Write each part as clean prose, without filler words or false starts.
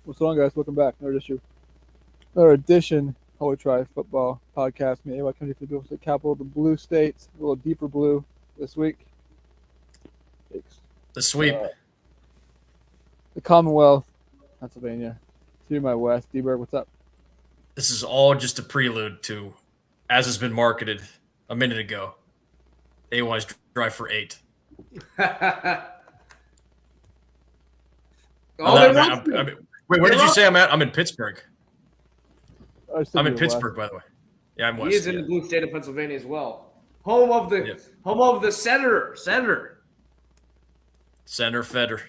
What's going on, guys? Welcome back. Another edition Holy Try Football Podcast. Me, AY coming to the beautiful capital, the blue states, a little deeper blue this week. It's, The sweep. the Commonwealth, Pennsylvania. To my west, D-Berg, what's up? This is all just a prelude to, as has been marketed a minute ago, AY's drive for 8. Wait, where did you say I'm at? I'm in Pittsburgh. I'm in Pittsburgh, by the way. Yeah, I'm west. He is in the blue state of Pennsylvania as well. Home of the senator. Senator Feder.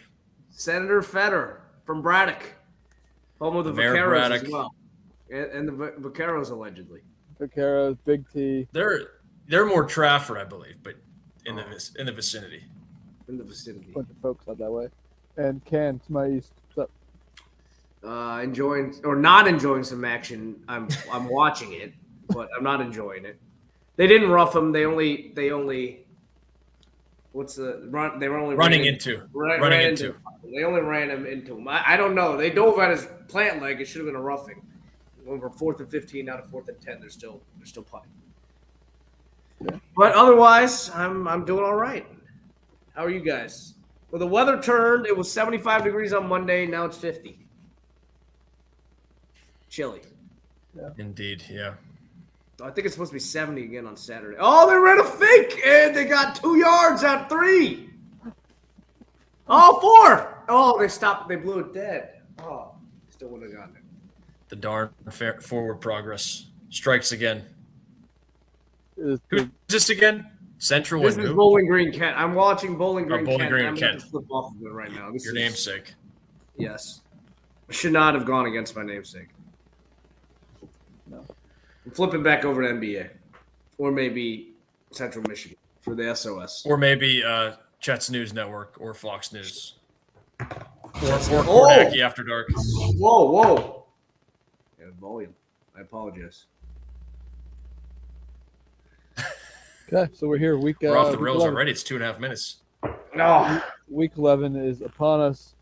Senator Feder from Braddock. Home of the Vaqueros as well. And the Vaqueros, allegedly. Vaqueros, Big T. They're more Trafford, I believe, but in the vicinity. In the vicinity. A bunch of folks out that way. And Ken, to my east, what's up? Enjoying or not enjoying some action. I'm watching it, but I'm not enjoying it. They didn't rough him. They only what's the run? They were only running into. They only ran him into him. I don't know. They dove at his plant leg. It should have been a roughing. Over 4th and 15, now to 4th and 10. They're still playing. Yeah. But otherwise, I'm doing all right. How are you guys? Well, the weather turned. It was 75 degrees on Monday. Now it's 50. Chilly. Yeah. Indeed, yeah. I think it's supposed to be 70 again on Saturday. Oh, they ran a fake, and they got 2 yards at 3. Oh, 4. Oh, they stopped. They blew it dead. Oh, still wouldn't have gotten it. The darn forward progress strikes again. Who's this again? Central. This is Bowling Green Kent. I'm watching Bowling Green Kent. I'm going to flip off of it right now. Your namesake. Yes. I should not have gone against my namesake. No. I'm flipping back over to NBA. Or maybe Central Michigan for the SOS. Or maybe Chet's News Network or Fox News. Or Kornacki After Dark. Whoa. Yeah, volume. I apologize. Okay, so we're here. We're off the rails already. It's 2.5 minutes. No. Week 11 is upon us.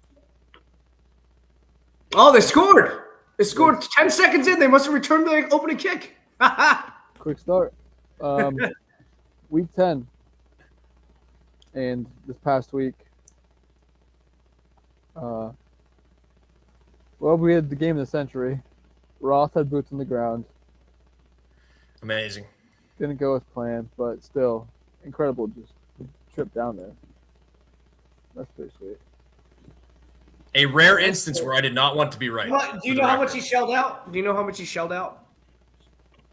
Oh, they scored. They scored 10 seconds in. They must have returned the opening kick. Quick start. Week 10. And this past week, we had the game of the century. Ross had boots on the ground. Amazing. Didn't go as planned, but still incredible just trip down there. That's pretty sweet. A rare instance where I did not want to be right. Do you know how much he shelled out?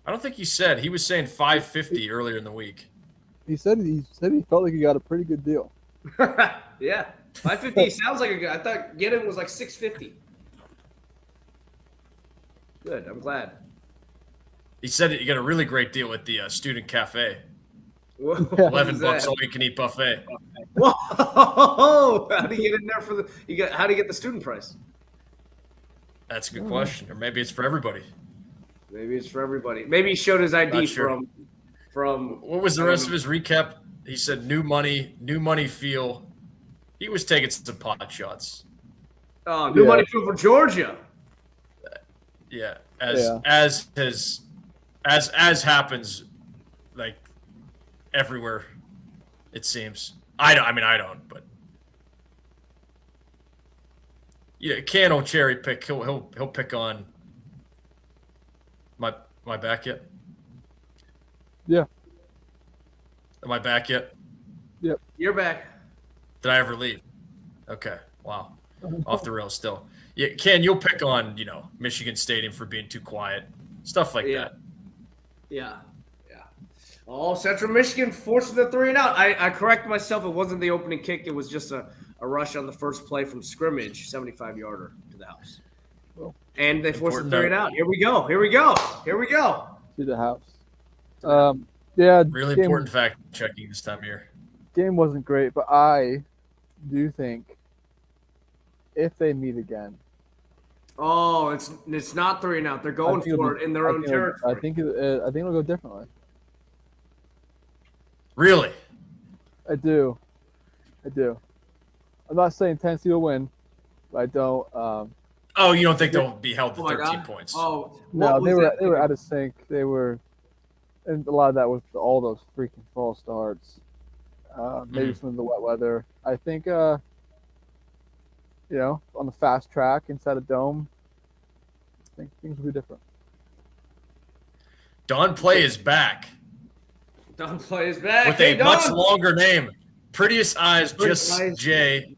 I don't think he said. He was saying 550 earlier in the week. He said he felt like he got a pretty good deal. Yeah. 550 sounds like a good. I thought Gideon was like 650. Good. I'm glad. He said that you got a really great deal at the Student Cafe. Whoa, $11 all you can eat buffet. Whoa! How do you get in there for the? How do you get the student price? That's a good question. Or maybe it's for everybody. Maybe it's for everybody. Maybe he showed his ID from. What was the rest of his recap? He said new money feel. He was taking some pot shots. Oh, new money feel for Georgia. Yeah, as happens, like everywhere, it seems. I don't, but yeah, Can will cherry pick. He'll pick on my back yet. Yeah. Am I back yet? Yep. You're back. Did I ever leave? Okay. Wow. Off the rails still. Yeah, Ken, you'll pick on, Michigan Stadium for being too quiet. Stuff like that. Yeah. Oh, Central Michigan forcing the 3 and out. I correct myself. It wasn't the opening kick. It was just a rush on the first play from scrimmage, 75-yarder to the house. Well, and they forced the 3 and out. Here we go. To the house. Yeah. Really important fact checking this time of year. Game wasn't great, but I do think if they meet again. Oh, it's not 3 and out. They're going for it in their own territory. I think it'll go differently. Really? I do. I'm not saying Tennessee will win, but I don't. Oh, you don't think they'll be held to Oh my 13 God. points? Oh, No, what they was were that? out of sync. They were, and a lot of that was all those freaking false starts. Maybe some of the wet weather. I think, on the fast track inside a dome, I think things will be different. Don Play is back Don Play is back. with Hey, a much Don. longer name. Prettiest eyes, Prettiest just eyes. J.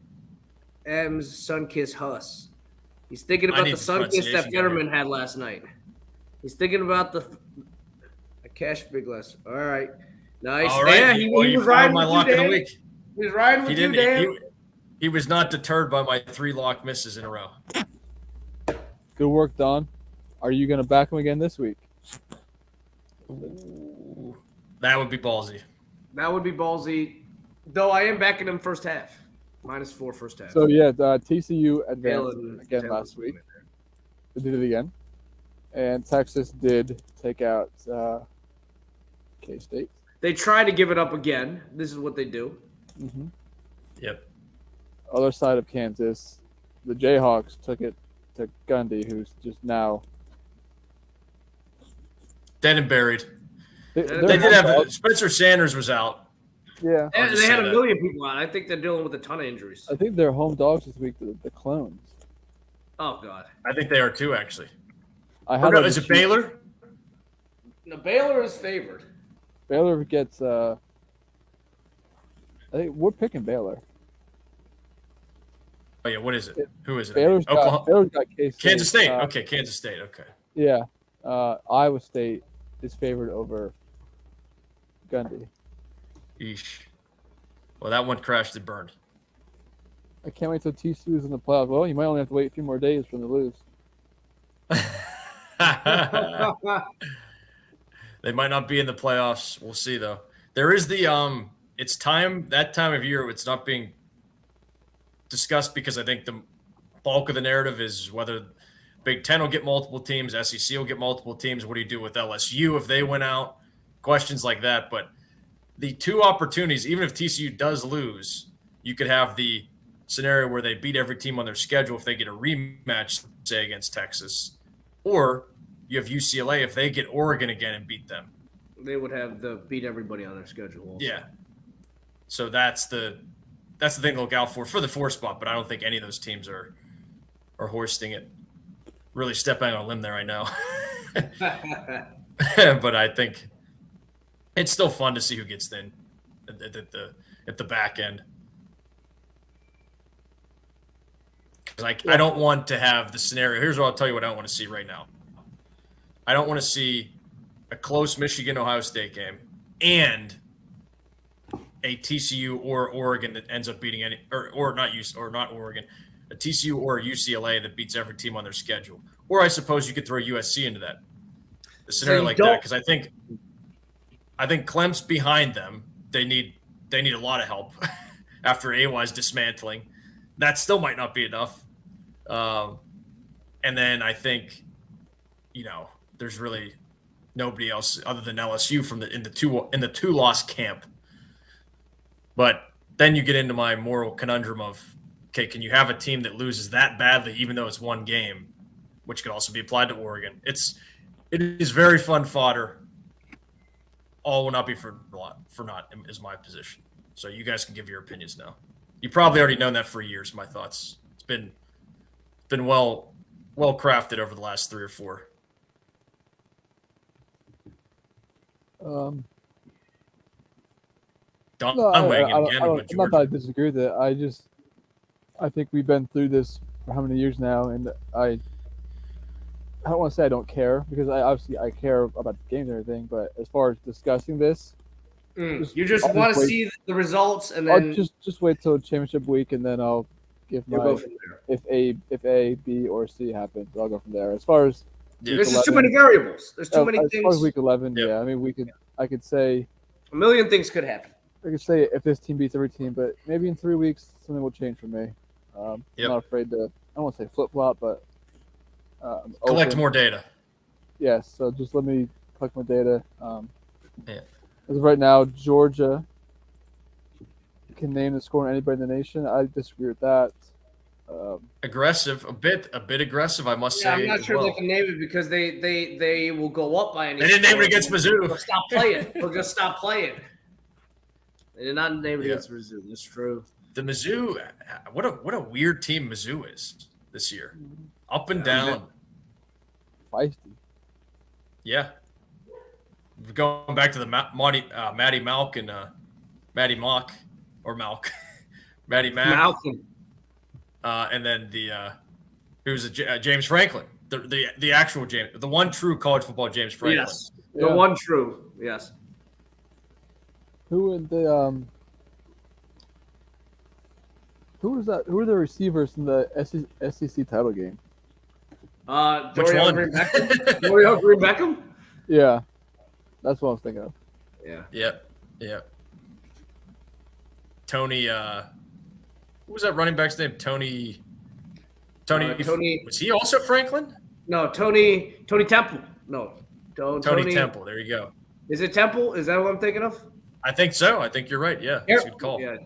M's Sunkiss Huss. He's thinking I about need the the Sunkiss that pronunciation down Fetterman had last night. He's thinking about the Cash Big Les. All right. Nice. All right. Yeah, you he was found riding my with lock you, of the Dan. week. He was riding He with you, didn't. Dan. He was not deterred by my 3 lock misses in a row. Good work, Don. Are you going to back him again this week? Ooh, that would be ballsy. That would be ballsy. Though I am backing him first half. -4 first half. So yeah, TCU advanced Taylor- again Taylor- last week. They did it again, and Texas did take out K-State. They try to give it up again. This is what they do. Mm-hmm. Yep. Other side of Kansas, the Jayhawks took it to Gundy, who's just now. Dead and buried. They They did have Spencer Sanders was out. Yeah, I'll They, just they say had a that. million people out. I think they're dealing with a ton of injuries. I think they're home dogs this week. The Clones. Oh God. I think they are too, actually. I Oh, had no, like is a it sheet. Baylor? Now Baylor is favored. Baylor gets. I think we're picking Baylor. Oh yeah, what is it? Who is it? Baylor's Oklahoma. got K-State. Kansas State. Okay, Kansas State. Okay. Yeah, Iowa State is favored over Gundy. Eesh. Well, that one crashed and burned. I can't wait till TCU's in the playoffs. Well, you might only have to wait a few more days for them to lose. They might not be in the playoffs. We'll see though. There is the it's that time of year it's not being discussed because I think the bulk of the narrative is whether Big Ten will get multiple teams, SEC will get multiple teams. What do you do with LSU if they went out? Questions like that. But the 2 opportunities, even if TCU does lose, you could have the scenario where they beat every team on their schedule if they get a rematch, say, against Texas. Or you have UCLA if they get Oregon again and beat them. They would have the beat everybody on their schedule. Also. Yeah. So that's the thing to look out for the 4 spot, but I don't think any of those teams are hoisting it. Really stepping on a limb there, I know. But I think it's still fun to see who gets in at the back end. Because I don't want to have the scenario. Here's what I'll tell you what I don't want to see right now. I don't want to see a close Michigan-Ohio State game and a TCU or Oregon that ends up beating not Oregon, a TCU or a UCLA that beats every team on their schedule. Or I suppose you could throw USC into that. A scenario like that, because I think Clem's behind them. They need a lot of help after AY's dismantling. That still might not be enough. And then I think, there's really nobody else other than LSU in the 2-loss camp. But then you get into my moral conundrum of, okay, can you have a team that loses that badly, even though it's 1 game, which could also be applied to Oregon? It is very fun fodder. All will not be for naught is my position. So you guys can give your opinions now. You probably already known that for years. My thoughts. It's been well crafted over the last 3 or 4. No, I'm weighing in again. not that I disagree with it. I think we've been through this for how many years now, and I don't want to say I don't care because I care about the games and everything. But as far as discussing this, you just I'll want to wait. see the results, and I'll then just wait till championship week, and then I'll give you'll my go from there. if A, B, or C happens, I'll go from there. As far as Yeah. There's just too 11. many variables. There's too many as far as things. week 11, Yep. yeah. I mean, I could say A million things could happen. if this team beats every team, but maybe in 3 weeks something will change for me. Yep. I'm not afraid to. I don't want to say flip flop, but Collect open. more data. Yes, so just let me collect my data. Yeah. As of right now, Georgia can name the score on anybody in the nation. I disagree with that. Aggressive, a bit aggressive, I must Yeah, say. I'm not as sure well. they can name it because they will go up by any. They didn't name it score against and Mizzou. They'll stop playing. They'll just stop playing. They did not name it Yeah. against Mizzou. That's true. The Mizzou, what a weird team Mizzou is this year. Up and Yeah, down. Feisty. Yeah. Going back to the Matty Malk and Matty Mock or Malk, Matty Mack, Malcolm. and then the who's James Franklin, the actual James, the one true college football James Franklin. Yes, Yeah. the one true. Yes. Who in the Who was that? Who were the receivers in the SEC title game? Which Dorial one? Green Beckham. Dorial Green Beckham. Yeah, that's what I was thinking of. Yeah. Yeah. Tony, who was that running back's name? Tony. Tony. Was he also Franklin? No, Tony Temple. No, Tony Temple. There you go. Is it Temple? Is that what I'm thinking of? I think so. I think you're right. Yeah, that's a good call. Yeah.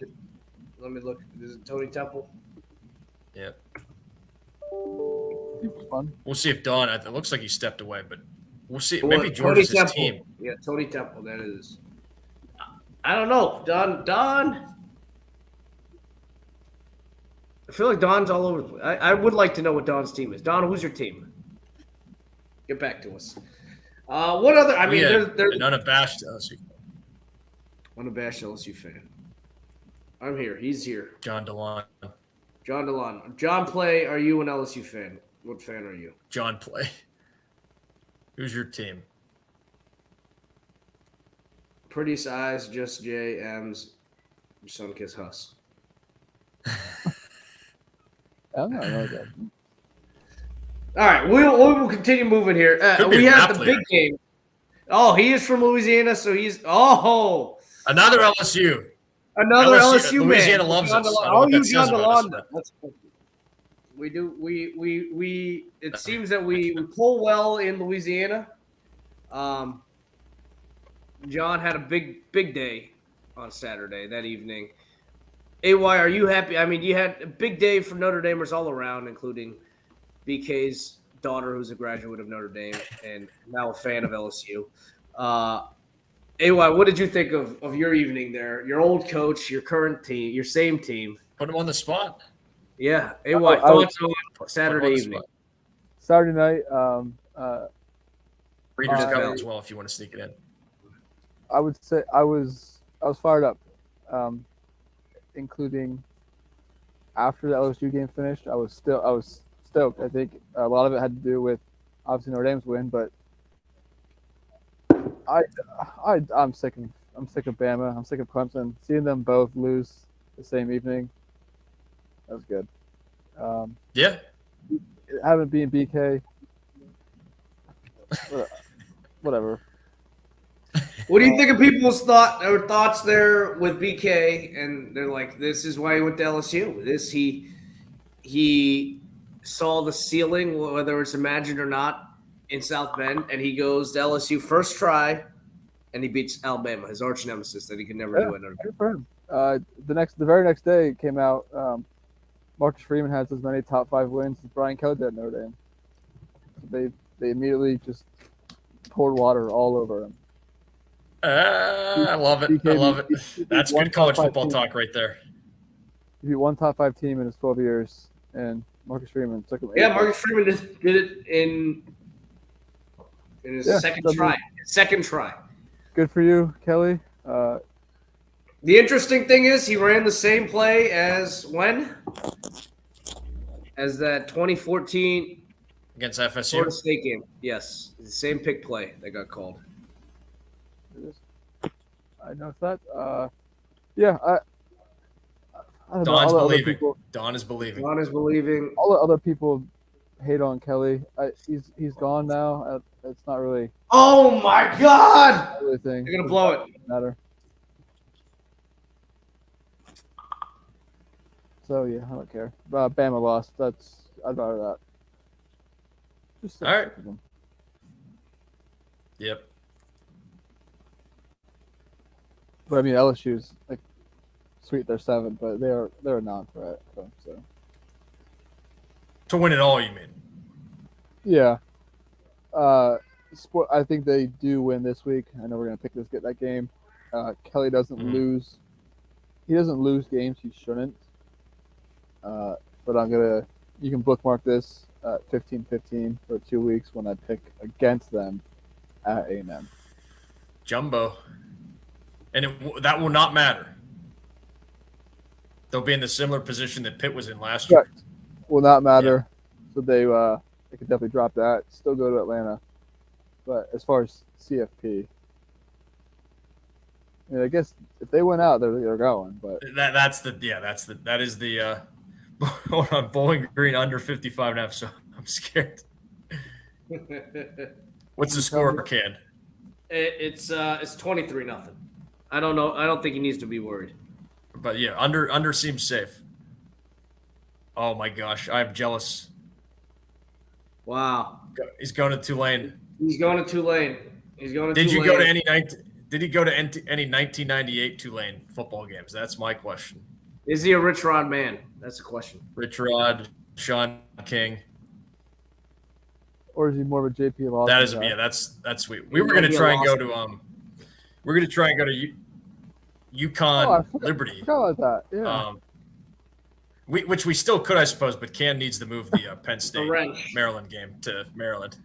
Let me look. Is it Tony Temple? Yeah. It was fun. We'll see if Don. It looks like he stepped away, but we'll see. Well, Maybe George is his Temple. team. Yeah, Tony Temple. That is. I don't know. Don. I feel like Don's all over the place. I would like to know what Don's team is. Don, who's your team? Get back to us. What other? I mean, there's an unabashed LSU. unabashed LSU fan. I'm here. He's here. John DeLon. John DeLon. John Play, are you an LSU fan? What fan are you? John Play. Who's your team? Pretty size, just J, M's, Sunkiss Huss. I don't know that. All right, we will continue moving here. Could be We a have rap the player. big game. Oh, he is from Louisiana, so he's Another LSU. another LSU man. Louisiana loves John us. DeLon. I don't know Oh, what you that John says about us, DeLon. but- That's cool. We do. We. It seems that we pull well in Louisiana. John had a big day on Saturday that evening. AY, are you happy? I mean, you had a big day for Notre Damers all around, including BK's daughter, who's a graduate of Notre Dame and now a fan of LSU. AY, what did you think of your evening there? Your old coach, your current team, your same team. Put him on the spot. Yeah. AY, I thoughts on Put Saturday him on the evening? spot. Saturday night. Reader's Uh, Cup as well, if you want to sneak it in. I would say I was fired up, including after the LSU game finished. I was stoked. I think a lot of it had to do with obviously Notre Dame's win, but I'm sick of Bama. I'm sick of Clemson. Seeing them both lose the same evening, that was good. Yeah. Having being BK, whatever. What do you think of people's thoughts there with BK? And they're like, this is why he went to LSU. He saw the ceiling, whether it's imagined or not, in South Bend, and he goes to LSU first try, and he beats Alabama, his arch nemesis that he could never do at Notre Dame. Good for him. The very next day it came out. Marcus Freeman has as many top 5 wins as Brian Kelly did at Notre Dame. They immediately just poured water all over him. I love it. I love it. That's good college football talk right there. He beat one top 5 team in his 12 years, and Marcus Freeman took him. Yeah, Marcus Freeman did it in his second try. Second try. Good for you, Kelly. The interesting thing is he ran the same play as when? As that 2014 Against Florida FSU. State game. Yes, the same pick play that got called. I noticed that. Yeah, I don't know. Don's All the other believing. people, Don is believing. Ron is believing. all the other people hate on Kelly. He's gone now. It's not really Oh my God! a thing. They're gonna blow it. Doesn't matter. So yeah, I don't care. Bama lost. I'd rather that. Just All right. sick of them. Yep. But I mean, LSU's like sweet. They're 7, but they're a non-threat. So To win it all, you mean? Yeah. I think they do win this week. I know we're gonna pick that game. Kelly doesn't Mhm. lose. He doesn't lose games he shouldn't. But you can bookmark this 15-15 for 2 weeks when I pick against them at A&M. Jumbo. And that will not matter. They'll be in the similar position that Pitt was in last year. Correct. Will not matter. So they could definitely drop that. Still go to Atlanta. But as far as CFP, I mean, I guess if they went out, they're going. But that is the hold on, Bowling Green under 55.5. So I'm scared. What's the score, Ken? It's 23-0. I don't know. I don't think he needs to be worried. But yeah, under seems safe. Oh my gosh, I'm jealous. Wow. He's going to Tulane. He's going to Tulane. Did he go to any 1998 Tulane football games? That's my question. Is he a Rich Rod man? That's the question. Rich Rod, Sean King. Or is he more of a JP Lawson? That is, yeah, that's sweet. We were going to try and go to UConn Liberty. I forgot about that. Yeah. Which we still could, I suppose, but Can needs to move the Penn State Maryland game to Maryland.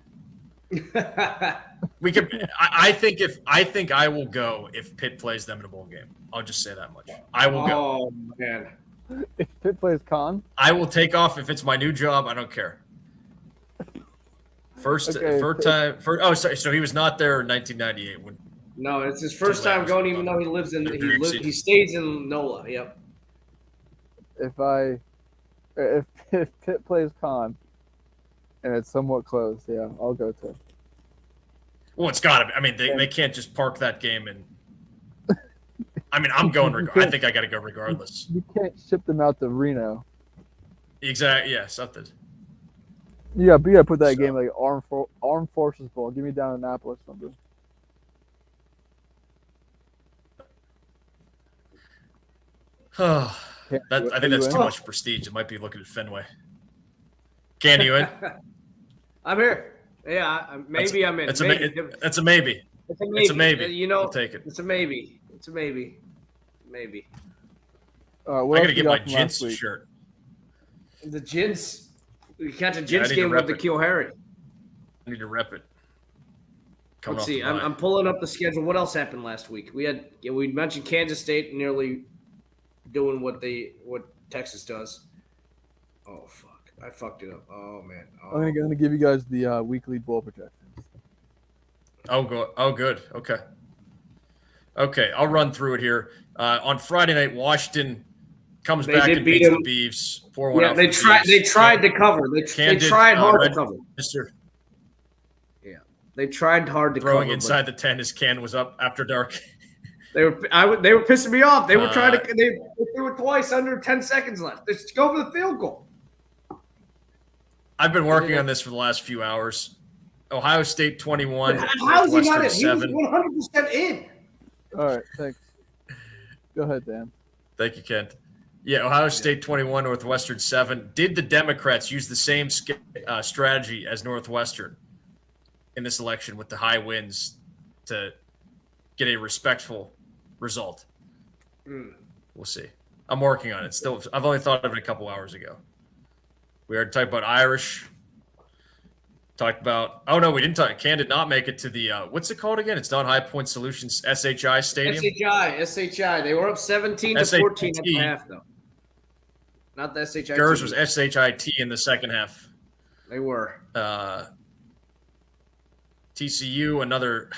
We could. I think I will go if Pitt plays them in a bowl game. I'll just say that much. I will go. Oh man! If Pitt plays Con, I will take off if it's my new job. I don't care. First time. Oh, sorry. So he was not there in 1998 when. No, it's his first time going, even though he lives in he stays in NOLA. Yep. If Pitt plays Con, and it's somewhat close, yeah, I'll go to. Well, it's got to be. I mean, they can't just park that game and. I mean, I'm going. I think I got to go regardless. You can't ship them out to Reno. Exactly. Yeah, something. Yeah, but you got to put that game like Armed Forces Bowl. Give me down Annapolis something. I think that's too much prestige. It might be looking at Fenway. Can you in? I'm here. Yeah, maybe I'm in. That's a maybe. It's a maybe. It's a maybe. You know, I'll take it. It's a maybe. It's a maybe. Maybe. I gotta get my Gents shirt. The Gents. We catch a Gents game with the Keel Harry. I need to rep it. Let's see. I'm pulling up the schedule. What else happened last week? We mentioned Kansas State nearly doing what Texas does. Oh fuck! I fucked it up. Oh man. Oh. I'm gonna give you guys the weekly bowl projections. Oh good. Okay. I'll run through it here. On Friday night, Washington comes back and beats the Beavs. 4-1 Yeah, they tried to cover. They tried hard to cover. Yeah, they tried hard to throwing cover. Inside the 10 as Can was up after dark. They were pissing me off. They were trying to. They threw it twice under 10 seconds left. Just go for the field goal. I've been working on this for the last few hours. Ohio State 21. How is he not in? He was 100% in. All right, thanks. Go ahead, Dan. Thank you, Kent. Yeah, Ohio State 21, Northwestern 7. Did the Democrats use the same strategy as Northwestern in this election with the high wins to get a respectful result? We'll see. I'm working on it. Still, I've only thought of it a couple hours ago. We already talked about Irish. Talked about. Oh no, we didn't talk. Can did not make it to the. What's it called again? It's not High Point Solutions. SHI Stadium. SHI. They were up 17-14 at the half, though. Not the SHI. Yours was SHIT in the second half. They were. TCU, another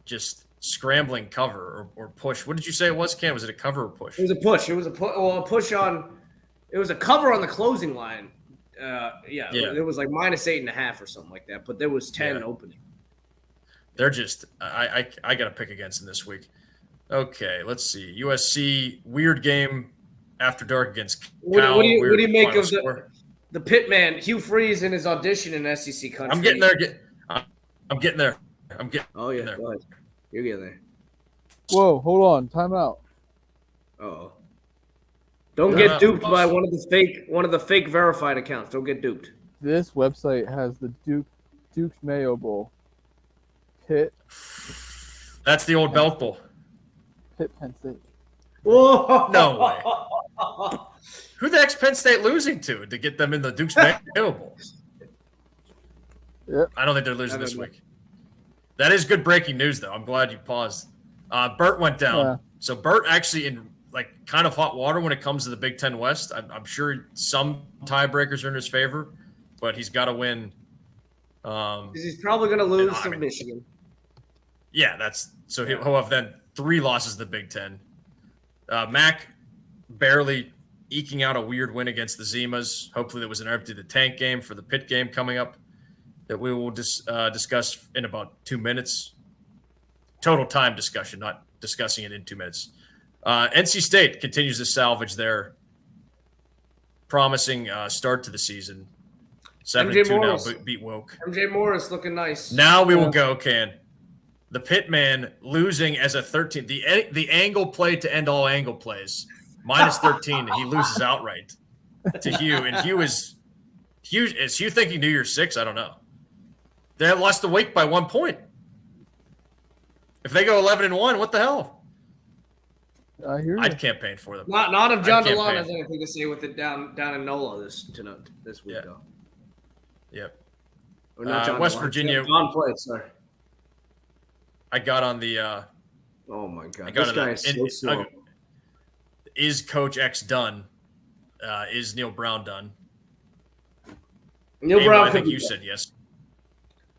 just scrambling cover or push. What did you say it was, Ken? Was it a cover or push? It was a push. It was a push on. It was a cover on the closing line. It was like -8.5 or something like that. But there was 10 opening. They're just. I got to pick against them this week. Okay, let's see. USC weird game after dark against Cal. What do you make of the Pitman Hugh Freeze in his audition in SEC country? I'm getting there. I'm getting there. Oh yeah, there. You're getting there. Whoa, hold on, time out. Don't get duped by one of the fake verified accounts. Don't get duped. This website has the Duke's Mayo Bowl. Pitt That's the old Belk Bowl. Penn State. Whoa! No way. Who the heck's Penn State losing to get them in the Duke's Mayo Bowl? Yep. I don't think they're losing this week. That is good breaking news, though. I'm glad you paused. Burt went down. Yeah. So Burt actually in kind of hot water when it comes to the Big Ten West. I'm sure some tiebreakers are in his favor, but he's got to win. He's probably going to lose I to mean, Michigan. Yeah, he'll have then 3 losses to the Big Ten. Mac barely eking out a weird win against the Zimas. Hopefully that was an empty the tank game for the Pitt game coming up that we will discuss in about 2 minutes. Total time discussion, not discussing it in 2 minutes. NC State continues to salvage their promising start to the season. 7-2 now beat Woke. MJ Morris looking nice. Now we will go, Can. The Pitman losing as a 13. The angle play to end all angle plays. Minus 13. He loses outright to Hugh. And is Hugh thinking New Year's 6? I don't know. They lost to Wake by 1 point. If they go 11-1, what the hell? I hear you. I'd campaign for them. Not if John I'd DeLon campaign. has anything to say with it down in NOLA this week, Yeah. though. Yep. Or not John West DeLon. Virginia. John played, sorry. I got on the Oh my God, I got this guy is so slow. is Coach X done? Is Neil Brown done? Neil Abel, Brown. I think you said yes.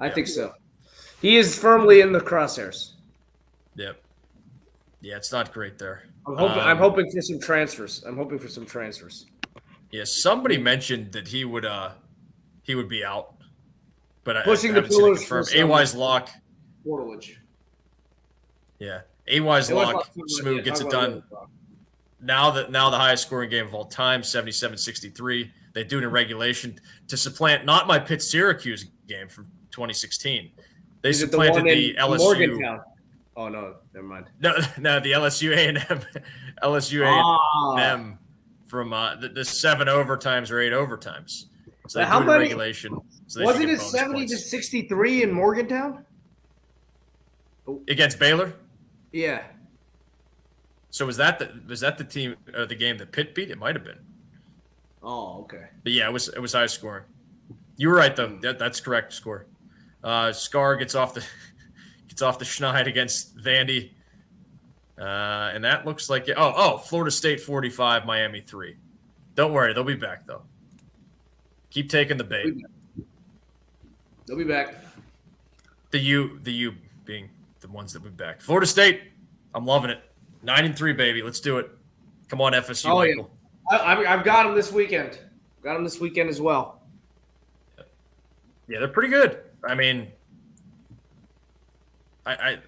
I think so. He is firmly in the crosshairs. Yep. Yeah, it's not great there. I'm hoping for some transfers. Yeah, somebody mentioned that he would be out, but Pushing I the haven't seen it pillars for confirmed. AY's lock. Portalage. Yeah, AY's lock. Yeah, Smooth gets it done. Now the highest scoring game of all time, 77-63. They do it in regulation to supplant not my Pitt Syracuse game from 2016. They Is it supplanted one the in LSU. Morgantown? Oh no, never mind. No, the LSU A&M from the 7 overtimes or 8 overtimes. So they How do it in many- regulation. So they Wasn't should it get bonus 70-63 in Morgantown? points. Against Baylor? Yeah. So was that the team or the game that Pitt beat? It might have been. Oh, okay. But yeah, it was high scoring. You were right though. That's correct score. Scar gets off the schneid against Vandy. And that looks like it. Florida State 45, Miami 3. Don't worry, they'll be back though. Keep taking the bait. They'll be back. The U being the ones that will be back. Florida State, I'm loving it. 9-3, baby. Let's do it. Come on, FSU. Oh, yeah. Michael. I've got them this weekend. Got them this weekend as well. Yeah, they're pretty good. I mean, I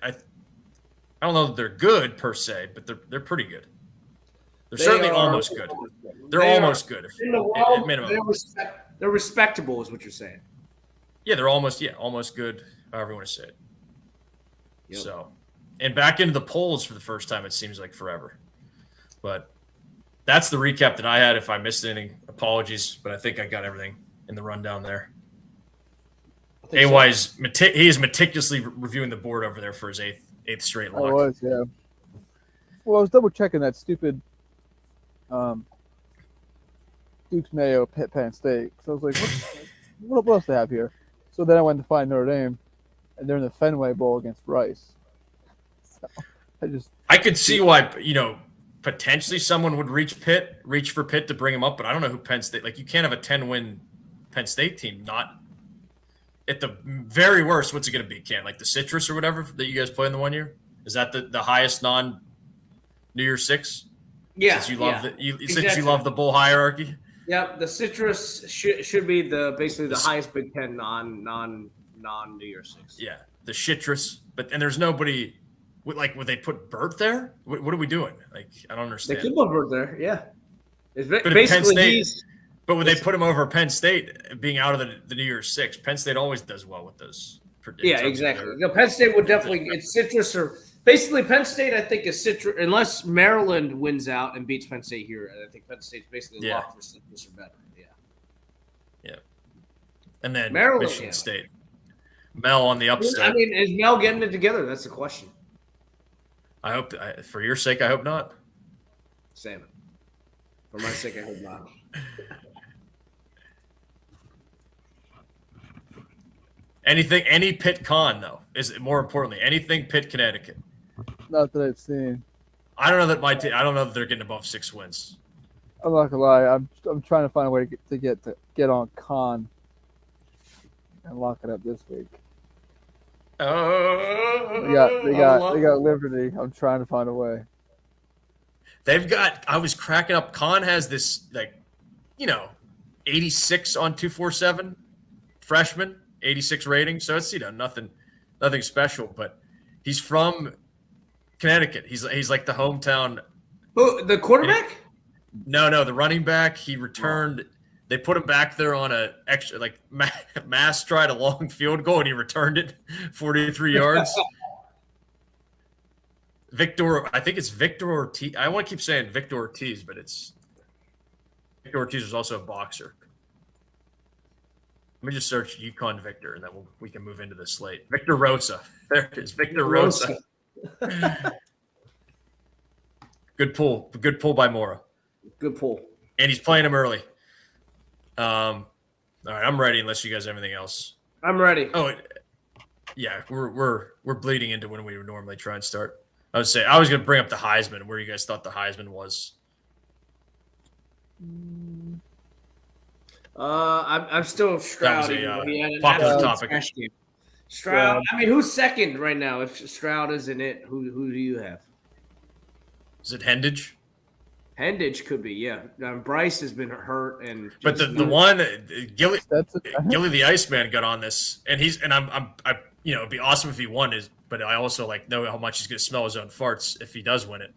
don't know that they're good per se, but they're pretty good. They're certainly almost good. They're almost good. In the At world, minimum. they're respectable, is what you're saying. Yeah, they're almost good, however you want to say it. Yep. So, and back into the polls for the first time, it seems like forever. But that's the recap that I had. If I missed anything, apologies, but I think I got everything in the rundown there. AY is meticulously reviewing the board over there for his eighth straight I lock. was, yeah. Well, I was double checking that stupid Duke's Mayo Pitt Penn State. So I was like, what else do they have here? So then I went to find Notre Dame, and they're in the Fenway Bowl against Rice. So I could see why, potentially someone would reach for Pitt to bring him up, but I don't know who Penn State. Like, you can't have a 10-win Penn State team not at the very worst. What's it going to be, Ken? Like the Citrus or whatever that you guys play in the 1 year? Is that the highest non New Year's Six? Yeah. Since you love exactly. since you love the bowl hierarchy. Yep, the Citrus should be basically the highest Big Ten non New Year's Six. Yeah, the Citrus. And there's nobody. Would they put Burt there? What are we doing? Like, I don't They understand. could put Burt there, yeah. But Penn Basically, State, would they put him over Penn State being out of the New Year's Six? Penn State always does well with those. Yeah, exactly. Penn State would definitely it's Citrus or basically Penn State. I think is Citrus unless Maryland wins out and beats Penn State here. I think Penn State's basically locked for Citrus or better. Yeah. and then Maryland, Michigan yeah. State. Mel on the upstart. I mean, is Mel getting it together? That's the question. I hope, for your sake, I hope not. Salmon. For my sake, I hope not. Any Pitt con though is more importantly anything Pitt Connecticut. Not that I've seen. I don't know that I don't know that they're getting above 6 wins. I'm not gonna lie. I'm trying to find a way to get on con and lock it up this week. Oh, They got Liberty. I'm trying to find a way. They've got. I was cracking up. Con has this 86 on 247 freshman, 86 rating. So it's nothing special. But he's from Connecticut. He's like the hometown. Who, the quarterback? No, the running back. He returned. They put him back there on a extra Mass tried a long field goal and he returned it 43 yards. I think it's Victor Ortiz. I want to keep saying Victor Ortiz, but it's Victor Ortiz was also a boxer. Let me just search UConn Victor, and then we can move into the slate. Victor Rosa. There it is, Victor Rosa. Good pull by Mora. Good pull. And he's playing him early. All right, I'm ready. Unless you guys have anything else. I'm ready. Oh, yeah, we're bleeding into when we would normally try and start. I was going to bring up the Heisman, where you guys thought the Heisman was. I'm still Stroud. That was a He had an popular absolute topic. smash game. Stroud. I mean, who's second right now? If Stroud isn't it, who do you have? Is it Hendage? Hendage could be, yeah. Bryce has been hurt, and But the one Gilly That's the Iceman got on this, and it'd be awesome if he won his. But I also know how much he's going to smell his own farts if he does win it.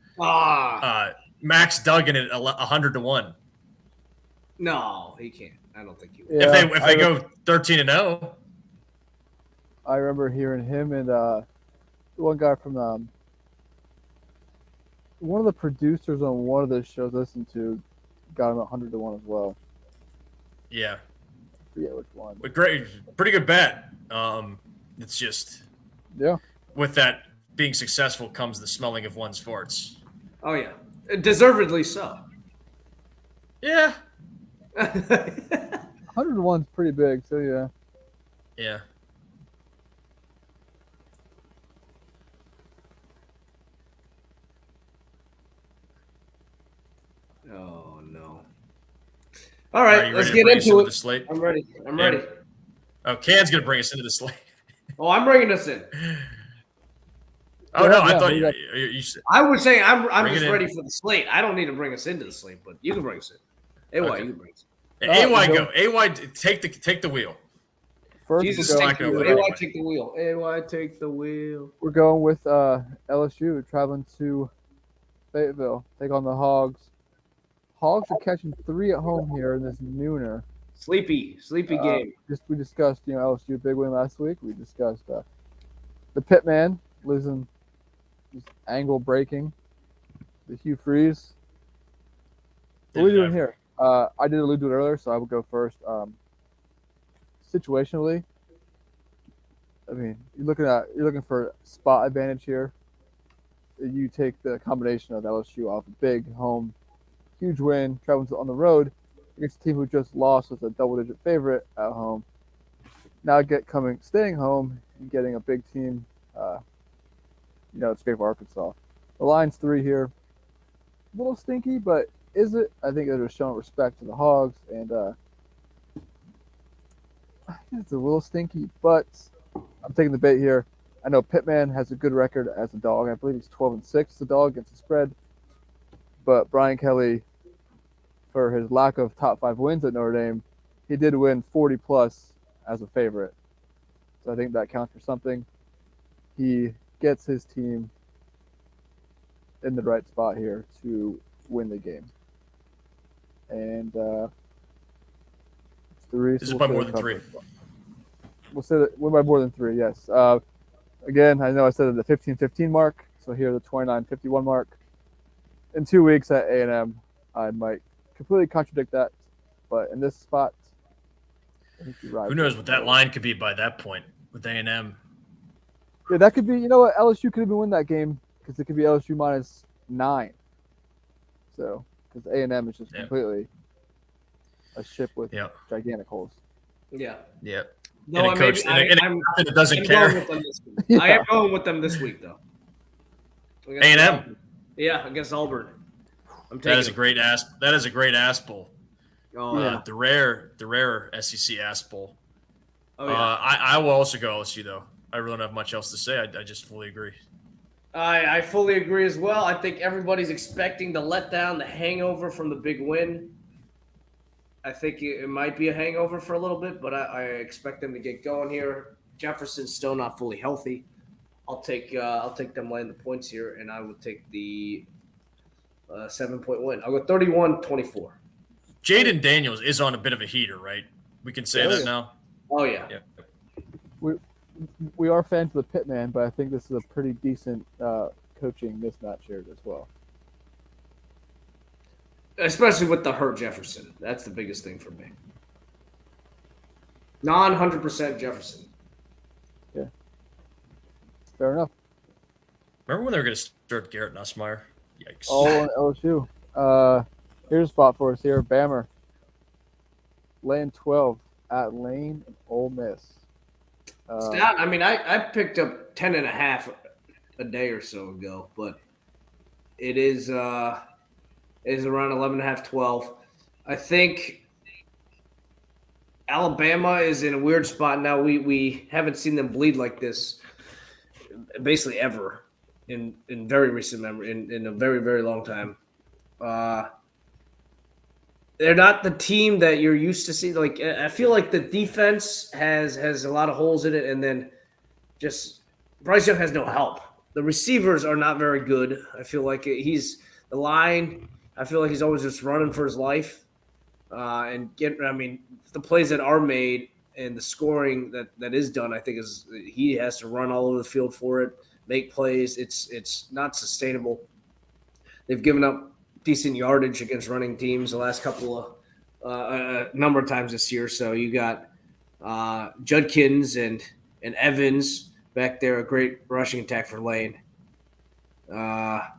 Max Duggan at 100-1. No, he can't. I don't think he will. Yeah, If they go 13-0. I remember hearing him and one guy from one of the producers on one of the shows I listened to got him 100-1 as well. Yeah. I forget which one. But great, pretty good bet. It's just with that being successful comes the smelling of one's farts. Oh yeah, deservedly so. Yeah. 101's pretty big, so yeah. Yeah. Oh no. All right, you let's ready to get bring us into the it. slate? I'm ready. I'm ready. Oh, Can's gonna bring us into the slate. Oh, I'm bringing us in. Oh no, I Yeah, thought yeah. you said. I was saying I'm Bring just it in. ready for the slate. I don't need to bring us into the slate, but you can bring us in. AY, Okay. you can bring us AY go. AY take the wheel. First, in. Jesus, we're take the over wheel. there. AY, take the wheel. AY, take the wheel. we're going with LSU traveling to Fayetteville, take on the Hogs. Hogs are catching 3 at home here in this nooner. Sleepy game. We discussed, LSU big win last week. We discussed the Pitman losing, just angle breaking, the Hugh Freeze. What are we doing here? I did allude to it earlier, so I will go first. Situationally, I mean, you're looking for spot advantage here. You take the combination of LSU off a big home, huge win, traveling on the road against a team who just lost as a double-digit favorite at home. Now staying home and getting a big team. It's great for Arkansas. The line's 3 here. A little stinky, but is it? I think they're just showing respect to the Hogs, and I think it's a little stinky, but I'm taking the bait here. I know Pittman has a good record as a dog. I believe he's 12-6 as a dog against the spread. But Brian Kelly, for his lack of top 5 wins at Notre Dame, he did win 40+ as a favorite. So I think that counts for something. He gets his team in the right spot here to win the game. And it's 3. This is by more than 3. We'll say that win by more than 3, yes. Again, I know I said at the 15-15 mark, so here the 29-51 mark. In 2 weeks at A&M, I might completely contradict that, but in this spot, I think you're right. Who knows what that line could be by that point with A&M. Yeah, that could be. You know what? LSU could even win that game because it could be LSU -9. So, because A&M is just completely a ship with gigantic holes. Yeah. Yeah. No, and a coach that doesn't care. I am going with them this week, though. A&M. Yeah, against Auburn. That is a great ass. That is a great ass bowl. Oh, yeah. The rare SEC ass bowl. Oh, yeah. I will also go LSU though. I really don't have much else to say. I just fully agree. I fully agree as well. I think everybody's expecting the letdown, the hangover from the big win. I think it might be a hangover for a little bit, but I expect them to get going here. Jefferson's still not fully healthy. I'll take them laying the points here, and I will take the 7-point win. I'll go 31-24. Jaden Daniels is on a bit of a heater, right? We can say that now. Oh yeah. We are fans of the Pitman, but I think this is a pretty decent coaching mismatch here as well. Especially with the hurt Jefferson. That's the biggest thing for me. Non-100% Jefferson. Yeah. Fair enough. Remember when they were going to start Garrett Nussmeier? Yikes. All on LSU. Here's a spot for us here. Bammer. Laying 12 at Lane and Ole Miss. I picked up 10.5 a day or so ago, but it is around 11.5, 12. I think Alabama is in a weird spot now. We haven't seen them bleed like this basically ever in very recent memory, in a very, very long time. They're not the team that you're used to seeing. Like, I feel like the defense has a lot of holes in it, and then just Bryce Young has no help. The receivers are not very good. I feel like the line. I feel like he's always just running for his life, the plays that are made and the scoring that is done, I think he has to run all over the field for it, make plays. It's not sustainable. They've given up decent yardage against running teams the last couple of number of times this year. So you got Judkins and Evans back there, a great rushing attack for Lane. I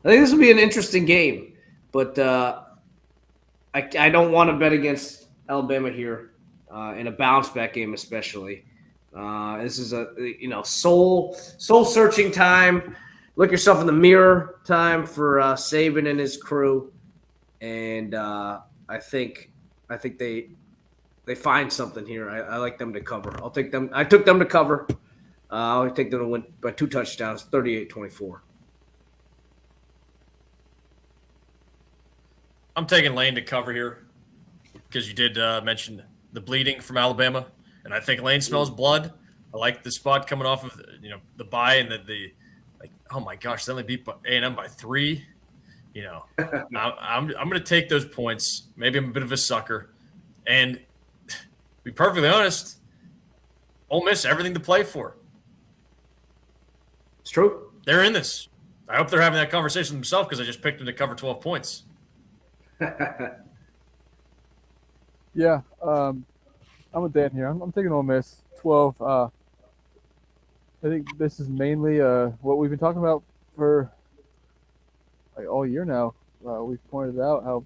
think this will be an interesting game, but I don't want to bet against Alabama here in a bounce back game, especially. This is a soul searching time. Look yourself in the mirror time for Saban and his crew, and I think they find something here. I like them to cover. I'll take them. I took them to cover. I'll take them to win by 2 touchdowns, 38-24. I'm taking Lane to cover here because you did mention the bleeding from Alabama, and I think Lane smells blood. I like the spot coming off of the bye and the oh my gosh, they only beat A&M by 3. I'm going to take those points. Maybe I'm a bit of a sucker. And to be perfectly honest, Ole Miss, everything to play for. It's true. They're in this. I hope they're having that conversation themselves because I just picked them to cover 12 points. Yeah, I'm with Dan here. I'm taking Ole Miss 12. I think this is mainly what we've been talking about for all year now. We've pointed out how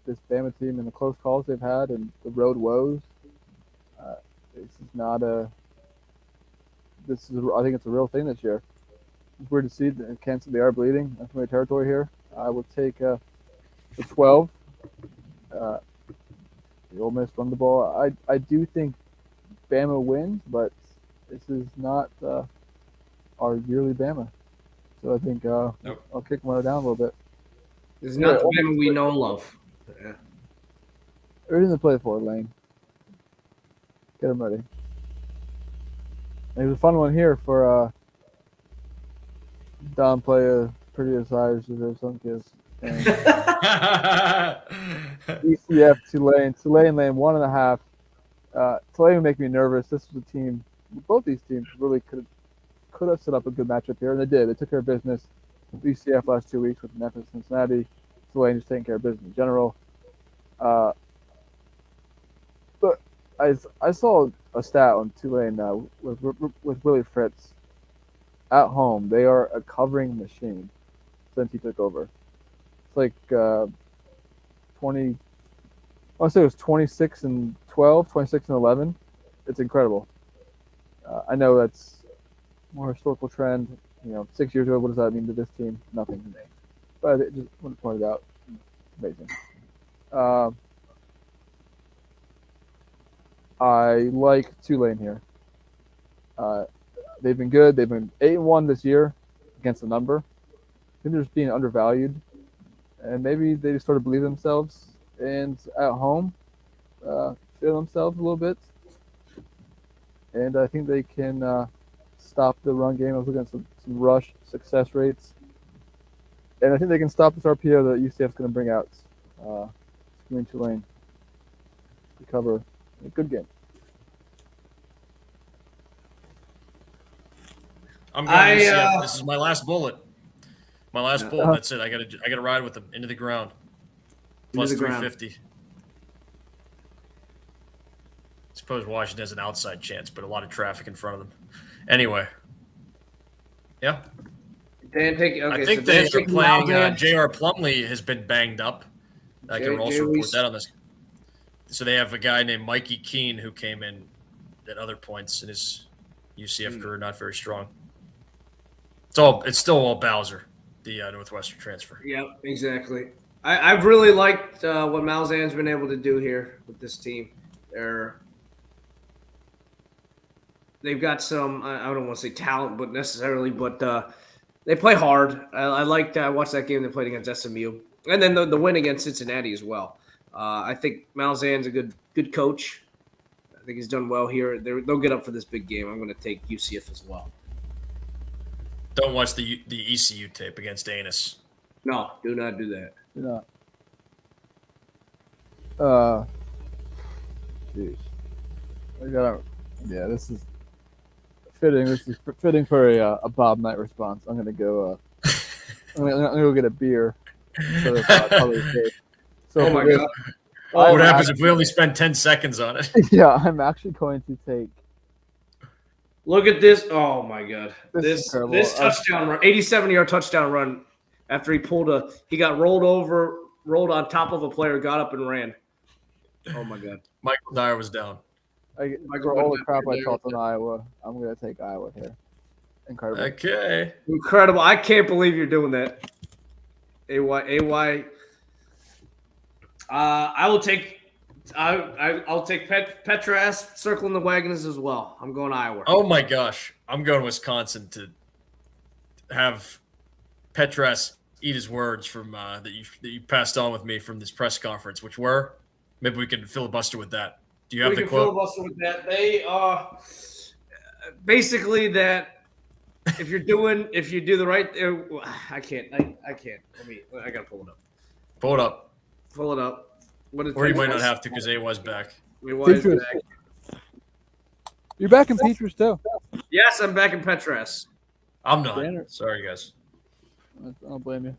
this Bama team and the close calls they've had and the road woes. This is not a. This is. I think it's a real thing this year. It's weird to see that Kansas they are bleeding. That's my territory here. I will take the 12. The Ole Miss run the ball. I do think Bama wins, but this is not our yearly Bama. So I think nope. I'll kick them down a little bit. This is not the Bama we know and love. Yeah. Everything to play for, Lane. Get them ready. There's a fun one here for Don play a pretty desires deserve some kiss. ECF Tulane. Tulane lane 1.5. Tulane would make me nervous. This was a team. Both these teams really could have set up a good matchup here, and they did. They took care of business with ECF last 2 weeks with Memphis, Cincinnati. Tulane just taking care of business in general. But I saw a stat on Tulane with Willie Fritz at home. They are a covering machine since he took over. It's like 20. I want to say it was 26-12, 26-11. It's incredible. I know that's more historical trend. 6 years ago, what does that mean to this team? Nothing to me. But I just want to point it out. Amazing. I like Tulane here. They've been good. They've been 8-1 this year against the number. I think they're just being undervalued, and maybe they just sort of believe themselves and at home feel themselves a little bit. And I think they can stop the run game. I was looking at some rush success rates, and I think they can stop this RPO that UCF's going to bring out. Screen Tulane to cover a good game. I'm going to UCF. This is my last bullet. My last bullet. That's it. I gotta ride with them into the ground. Plus 350. Suppose Washington has an outside chance, but a lot of traffic in front of them. Anyway. Yeah. I think they are playing. J.R. Plumlee has been banged up. I can also report that on this. So they have a guy named Mikey Keene who came in at other points in his UCF career, not very strong. It's still all Bowser, the Northwestern transfer. Yeah, exactly. I've really liked what Malzahn's been able to do here with this team. They've got some, I don't want to say talent, but they play hard. I watched that game they played against SMU, and then the win against Cincinnati as well. I think Malzahn's a good coach. I think he's done well here. They'll get up for this big game. I'm going to take UCF as well. Don't watch the ECU tape against Anus. No, do not do that. Do not. Jeez. This is fitting. This is fitting for a Bob Knight response. I'm gonna go. I'm gonna go get a beer. So oh my god! What happens if we only spend 10 seconds on it? Yeah, I'm actually going to take. Look at this! Oh my god! This touchdown run, 87-yard touchdown run. After he got rolled on top of a player, got up and ran. Oh my god! Michael Dyer was down. For all the crap I talked on Iowa, I'm going to take Iowa here. Incredible. Okay. Incredible. I can't believe you're doing that. AY. I'll take Petras circling the wagons as well. I'm going Iowa. Oh my gosh. I'm going Wisconsin to have Petras eat his words from that you passed on with me from this press conference, which were, maybe we can filibuster with that. Do you have the quote? Filibuster with that. They are basically that if you do the right, I can't. I gotta pull it up. Pull it up. Pull it up. Or you might not have to because AY's back. AY's back. You're back in Petrus too. Yes, I'm back in Petras. I'm not. Sorry, guys. I don't blame you.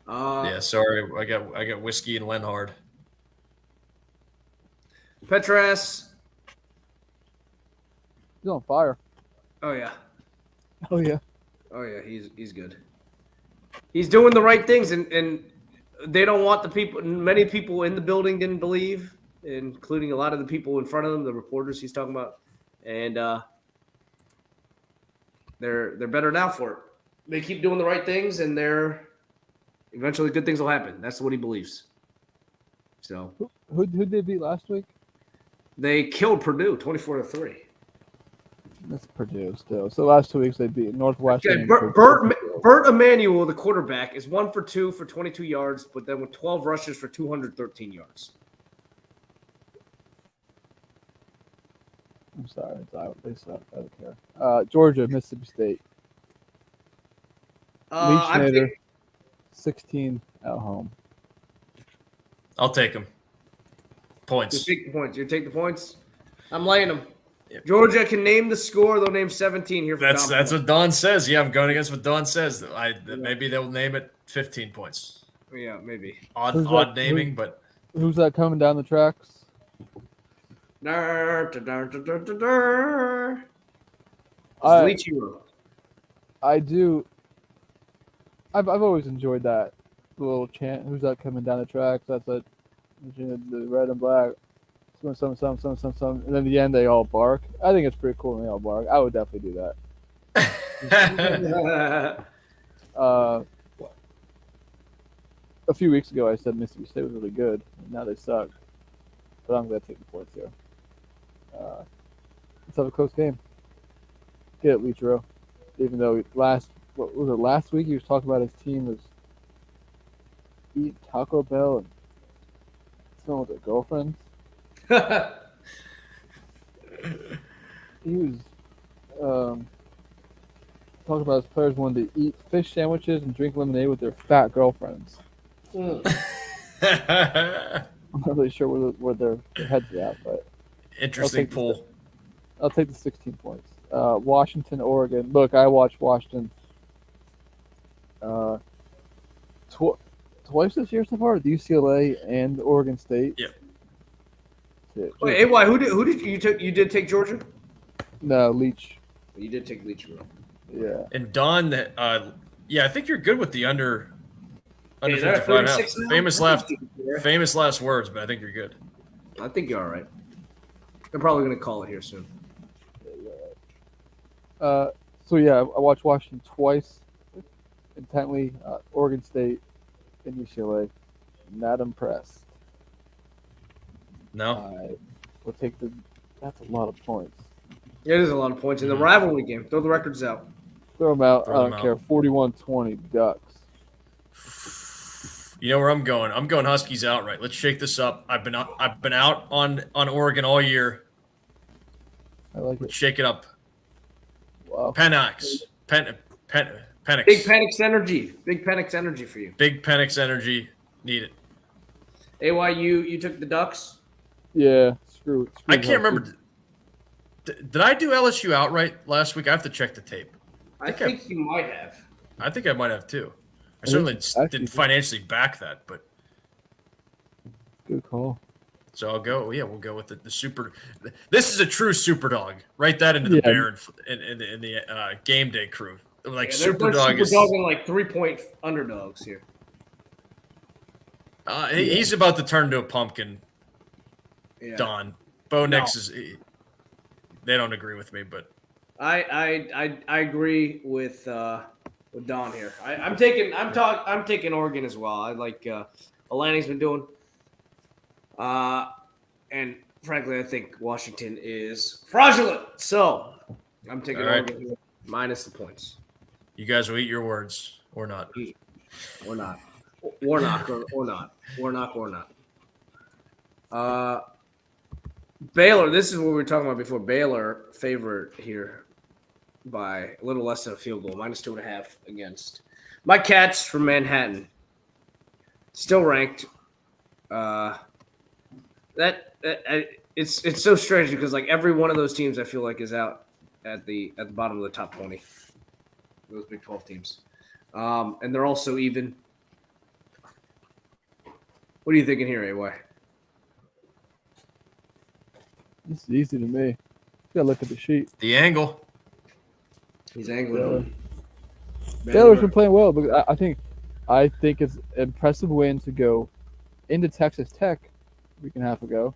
Yeah, sorry. I got whiskey and Lenhard. Petras. He's on fire. Oh yeah. Oh yeah. Oh yeah. He's good. He's doing the right things, and they don't want the people. Many people in the building didn't believe, including a lot of the people in front of them, the reporters he's talking about, and they're better now for it. They keep doing the right things, and eventually good things will happen. That's what he believes. So who did they beat last week? They killed Purdue 24-3. That's Purdue still. So last 2 weeks they beat Northwestern. Okay, Bert Emanuel, the quarterback, is 1 for 2 for 22 yards, but then with 12 rushes for 213 yards. I'm sorry, it's Iowa. They suck. I don't care. Georgia, Mississippi State. Leach Nader, 16 at home. I'll take them. Points. You take the points. You take the points. I'm laying them. Yep. Georgia can name the score. They'll name 17 here. That's what Don says. Yeah, I'm going against what Don says. Maybe they'll name it 15 points. Yeah, maybe. Odd Who's odd that- naming, who- but Who's that coming down the tracks? It's I Lichiro. I do. I've always enjoyed that little chant. Who's that coming down the tracks? That's a the red and black. Some, and then at the end they all bark. I think it's pretty cool when they all bark. I would definitely do that. A few weeks ago I said Mississippi State was really good. And now they suck. But I'm glad to take the points here. Let's have a close game. Get it, Lichiro. Even though last week he was talking about his team was eating Taco Bell and smelling with their girlfriends. He was talking about his players wanted to eat fish sandwiches and drink lemonade with their fat girlfriends. I'm not really sure where their heads are at, but interesting take pull. I'll take the 16 points. Washington, Oregon. Look, I watched Washington twice this year so far, the UCLA and Oregon State. Yep. Wait, AY, who did you took? You did take Georgia? No, Leach. You did take Lichiro. Yeah. And Don, yeah, I think you're good with the under Hey, they're 55 and a half. 36 now? Famous last words, but I think you're good. I think you're all right. They're probably going to call it here soon. So yeah, I watched Washington twice intently. Oregon State and UCLA. Not impressed. No, I will take the. That's a lot of points. It is a lot of points in the rivalry game. Throw the records out. Throw them out. Throw I them don't out. care. 41-20 Ducks. you know where I'm going. I'm going Huskies outright. Let's shake this up. I've been out on Oregon all year. I like Let's it. shake it up. Wow. Penix. Penix. Big Penix energy. Big Penix energy for you. Big Penix energy. Need it. AY, you took the Ducks? Yeah. Screw it. I can't remember. Did I do LSU outright last week? I have to check the tape. I think you might have. I think I might have too. I I certainly think actually- didn't financially back that, but Good call. so I'll go. Yeah, we'll go with the super. This is a true super dog. Write that into the Yeah. bear in the game day crew. Like Yeah, super they're dog is. dogging like 3-point underdogs here. He's about to turn into a pumpkin. Yeah. Don Bo Nix is. They don't agree with me, but I agree with Don here. I'm taking Oregon as well. I like Alani's been doing. And frankly, I think Washington is fraudulent. So I'm taking All right. Oregon here, minus the points. you guys will eat your words or not. Or not. Warnock or not. Warnock or not. Baylor, this is what we were talking about before. Baylor favorite here by a little less than a field goal, minus 2.5 against my Cats from Manhattan. Still ranked. It's so strange because like every one of those teams I feel like is out at the bottom of the top 20. Those Big 12 teams, and they're also even. What are you thinking here, AY? This is easy to me. You gotta look at the sheet. The angle. He's angling. Baylor's been playing well, but I think it's an impressive win to go into Texas Tech a week and a half ago.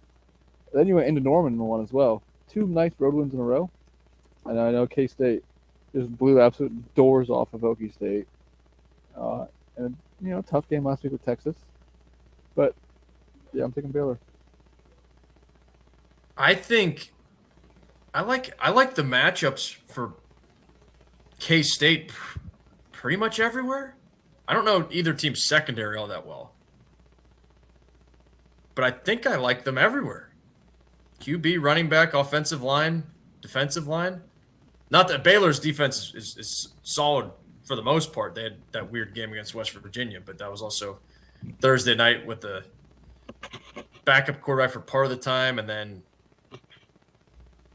Then you went into Norman and won as well. 2 nice road wins in a row. And I know K-State just blew absolute doors off of Okie State. And tough game last week with Texas. But yeah, I'm taking Baylor. I think I like the matchups for K-State pretty much everywhere. I don't know either team's secondary all that well, but I think I like them everywhere. QB, running back, offensive line, defensive line. Not that Baylor's defense is solid for the most part. They had that weird game against West Virginia, but that was also Thursday night with the backup quarterback for part of the time, and then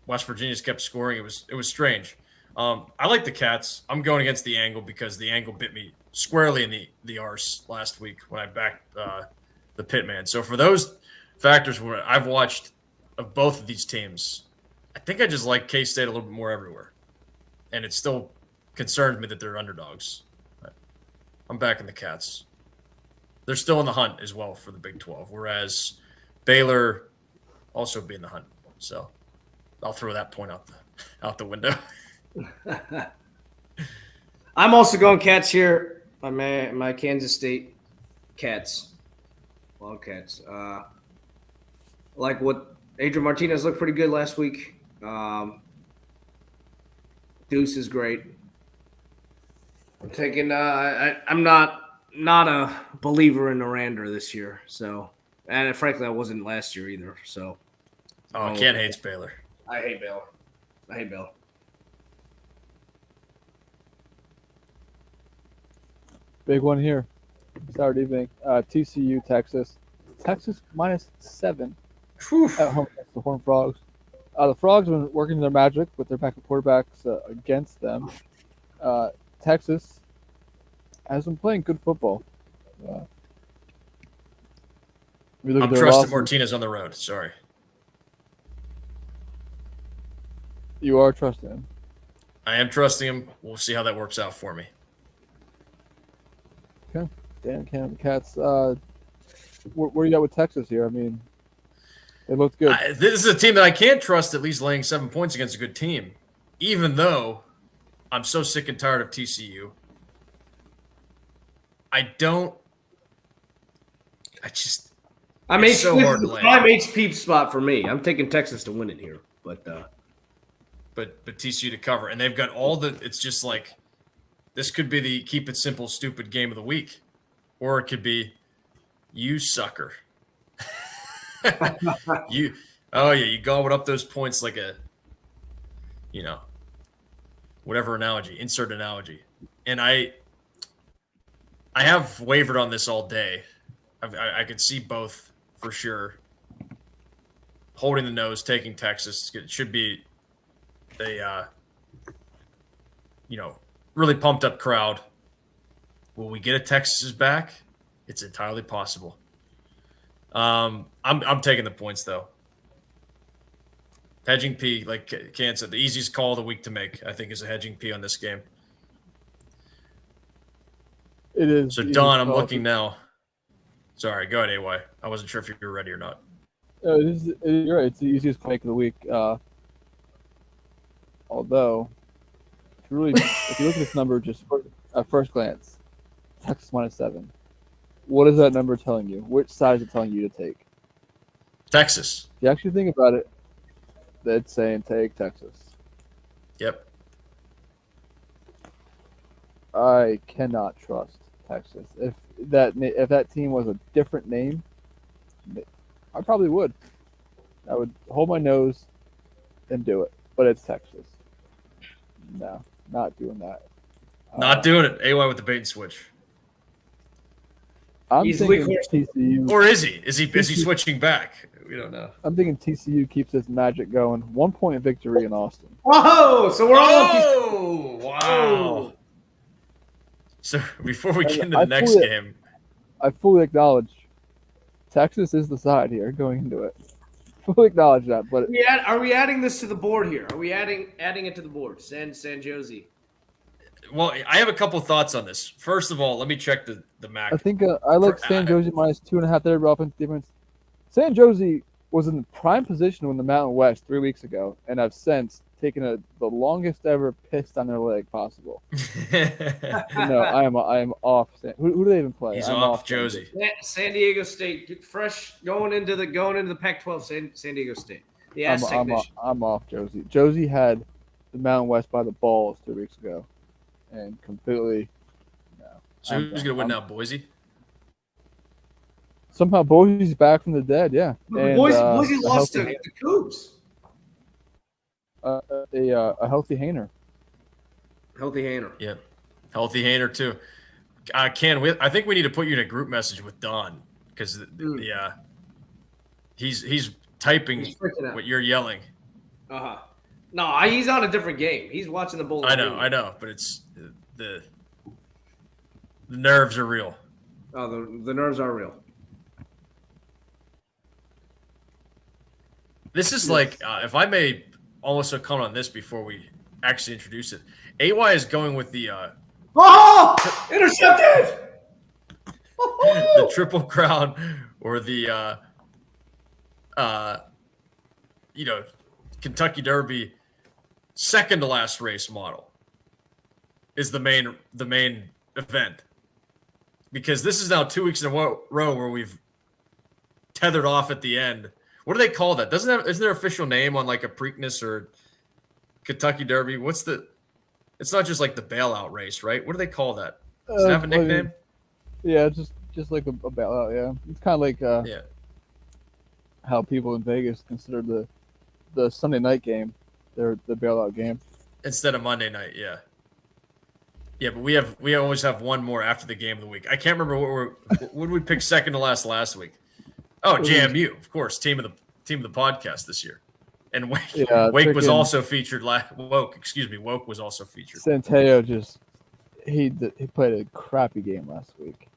West Virginia just kept scoring. It was strange. I like the Cats. I'm going against the angle because the angle bit me squarely in the arse last week when I backed the Pitman. So for those factors, where I've watched of both of these teams, I think I just like K-State a little bit more everywhere, and it still concerns me that they're underdogs. But I'm backing the Cats. They're still in the hunt as well for the Big 12, whereas Baylor also be in the hunt. So I'll throw that point out the window. I'm also going Cats here. My Kansas State Cats. Wildcats. Like what Adrian Martinez looked pretty good last week. Deuce is great. I'm taking. I'm not a believer in Arander this year. So, and frankly, I wasn't last year either. So, Ken hates Baylor. I hate Baylor. I hate Baylor. Big one here. Saturday evening. TCU, Texas. Texas -7 at home against the Horned Frogs. The Frogs have been working their magic with their backup quarterbacks against them. Texas has been playing good football. I'm trusting Martinez on the road. Sorry. You are trusting him. I am trusting him. We'll see how that works out for me. Okay. Damn, Canada Cats. Where you at with Texas here? I mean, they looked good. This is a team that I can't trust at least laying 7 points against a good team, even though I'm so sick and tired of TCU. I mean, it's so hard to the lay. prime HP spot for me. I'm taking Texas to win it here, but TCU to cover, and they've got all the. It's just like this could be the keep it simple, stupid game of the week, or it could be you sucker. You gobbled up those points like a, whatever analogy, insert analogy, and I have wavered on this all day. I could see both for sure. Holding the nose, taking Texas. It should be a really pumped up crowd. Will we get a Texas back? It's entirely possible. I'm taking the points though. Hedging P, like Ken said, the easiest call of the week to make, I think, is a hedging P on this game. It is. So Don, I'm looking now. Sorry, go ahead, AY. I wasn't sure if you were ready or not. You're right. It's the easiest pick of the week. Although, if you look at this number just at first glance, Texas -7. What is that number telling you? Which side is it telling you to take? Texas. If you actually think about it, it's saying take Texas. Yep. I cannot trust Texas. If that team was a different name, I probably would. I would hold my nose and do it. But it's Texas. No, not doing that. Not doing it. AY with the bait and switch. I'm He's thinking weak. TCU. Or is he? Is he switching back? We don't know. I'm thinking TCU keeps this magic going. 1 point victory in Austin. whoa! So we're all up. Oh, wow. So before we get into the next game, I fully acknowledge Texas is the side here going into it. Fully acknowledge that, but Are we adding this to the board here? Are we adding it to the board? San Jose. well, I have a couple thoughts on this. First of all, let me check the MAC. I think I like San Jose -2.5 there. Offense defense. San Jose was in prime position when the Mountain West 3 weeks ago, and I've since taken the longest ever pissed on their leg possible. No, I am off. Who do they even play? He's I'm off Josie. San Diego State, fresh going into the Pac-12. San Diego State. The Aztec I'm off Josie. Josie had the Mountain West by the balls 2 weeks ago, and completely. No. So who's going to win now, Boise? Somehow Boise's back from the dead. Yeah. And, Boise lost to the Cougs. A healthy Hainer. Healthy Hainer. Yeah, healthy Hainer too. Ken, I think we need to put you in a group message with Don because he's typing what you're yelling. No, he's on a different game. He's watching the Bowling. I know, but it's the The nerves are real. Oh, the nerves are real. This is like, if I may also comment on this before we actually introduce it. AY is going with the Oh, intercepted! the Triple Crown or the Kentucky Derby second to last race model is the main event, because this is now 2 weeks in a row where we've tethered off at the end. What do they call that? Isn't there an official name on like a Preakness or Kentucky Derby? It's not just like the bailout race, right? What do they call that? Does it have a nickname? Yeah, just like a bailout. Yeah, it's kind of like Yeah. how people in Vegas consider the Sunday night game the bailout game. Instead of Monday night, yeah. Yeah, but we always have one more after the game of the week. I can't remember what did we pick second to last week? Oh, JMU, of course, team of the podcast this year. And Wake was also featured. Woke was also featured. Centeio he played a crappy game last week.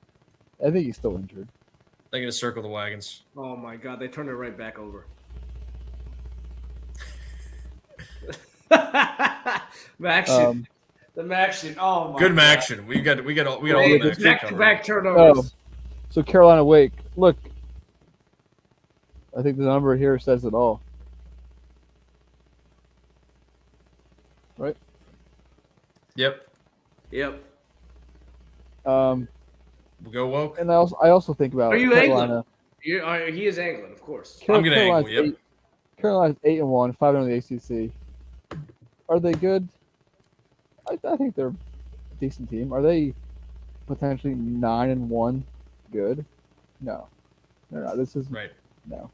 I think he's still injured. They're gonna circle the wagons. Oh my God, they turned it right back over. Maction. The Maction. Oh my Good God. Maction. We got all the Maction Back-to-back turnovers. So Carolina Wake. Look, I think the number here says it all. Right? Yep. We'll go Woke. And I also think about Are you Carolina. Angling? He is angling, of course. I'm gonna angle. Yep. Carolina's 8-1, 5-0 in the ACC. Are they good? I think they're a decent team. Are they potentially 9-1 good? No, they're not. This is right. No,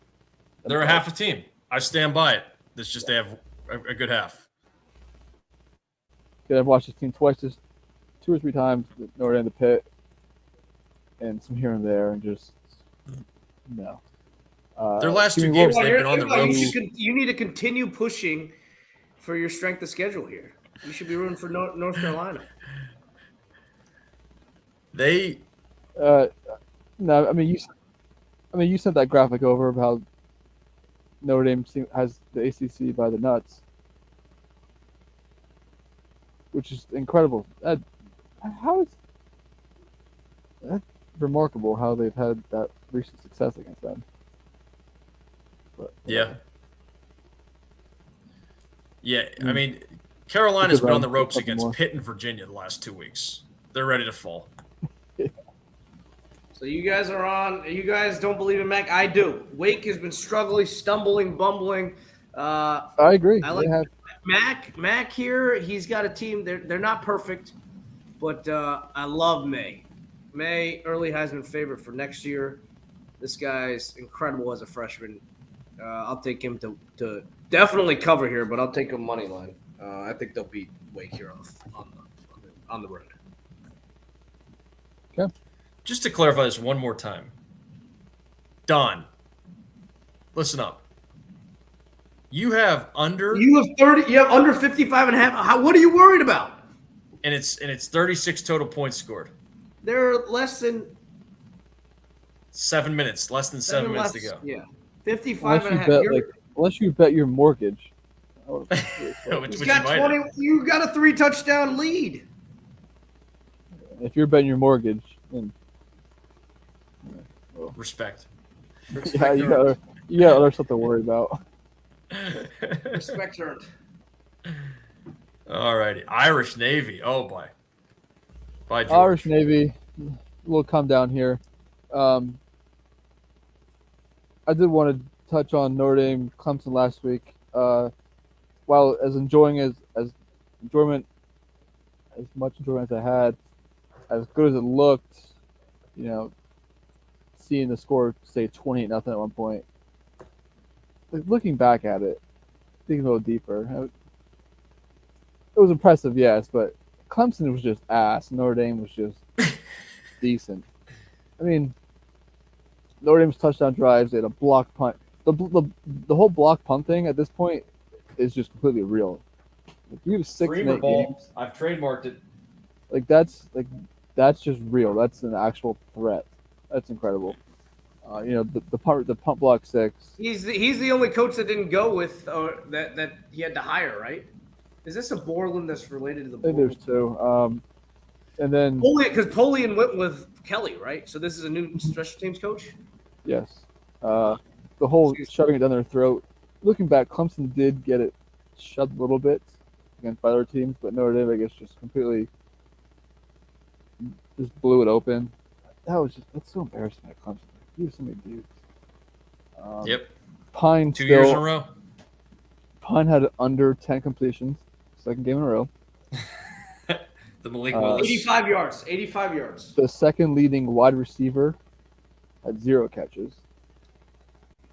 they're a half a team. I stand by it. It's just they have a good half. I've watched this team twice, just 2 or 3 times. Notre Dame, the pit, and some here and there, and just no. Their last 2 games, they've been on the road. You need to continue pushing for your strength of schedule here. You should be rooting for North Carolina. They. No, I mean you sent that graphic over of how Notre Dame has the ACC by the nuts, which is incredible. How is that remarkable? How they've had that recent success against them. But, yeah. I mean, Carolina's been on the ropes against Pitt and Virginia the last 2 weeks. They're ready to fall. So you guys are on. You guys don't believe in Mac. I do. Wake has been struggling, stumbling, bumbling. I agree. I like Mac here. He's got a team. They're not perfect, but I love May. May, early Heisman favorite for next year. This guy's incredible as a freshman. I'll take him to definitely cover here, but I'll take him money line. I think they'll beat Wake here on the road. Okay. Just to clarify this one more time. Don, listen up. You have under 30. You have under 55.5. What are you worried about? And it's 36 total points scored. They're less than 7 minutes. Less than 7 minutes to go. Yeah, 55.5. Unless you bet your mortgage. He's got 20. You got a 3-touchdown lead. If you're betting your mortgage, then respect. Yeah, you got other stuff to worry about. Respect earned. All righty. Irish Navy. Oh, boy. Bye, George. Irish Navy. We'll come down here. I did want to touch on Notre Dame, Clemson last week. While as much enjoyment as I had, as good as it looked, seeing the score say 28-0 at one point. Like, looking back at it, thinking a little deeper, it was impressive, yes, but Clemson was just ass. Notre Dame was just decent. I mean, Notre Dame's touchdown drives, they had a block punt. The whole block punt thing at this point is just completely real. Like, you have 6 and 8 games. I've trademarked it. Like that that's just real. That's an actual threat. That's incredible. The pump block 6. He's the only coach that didn't go with that he had to hire, right? Is this a Borland that's related to the I think Borland? there's 2. And then Because Polian went with Kelly, right? So this is a new special teams coach. yes, the whole shoving it down their throat. Looking back, Clemson did get it shoved a little bit against other teams, but Notre Dame, I guess, just completely just blew it open. That's so embarrassing at Clemson. You have so many dudes. Yep. Pine 2 years in a still. row. Pine had under 10 completions, second game in a row. The Malik Willis. 85 yards. 85 yards. The second leading wide receiver had 0 catches.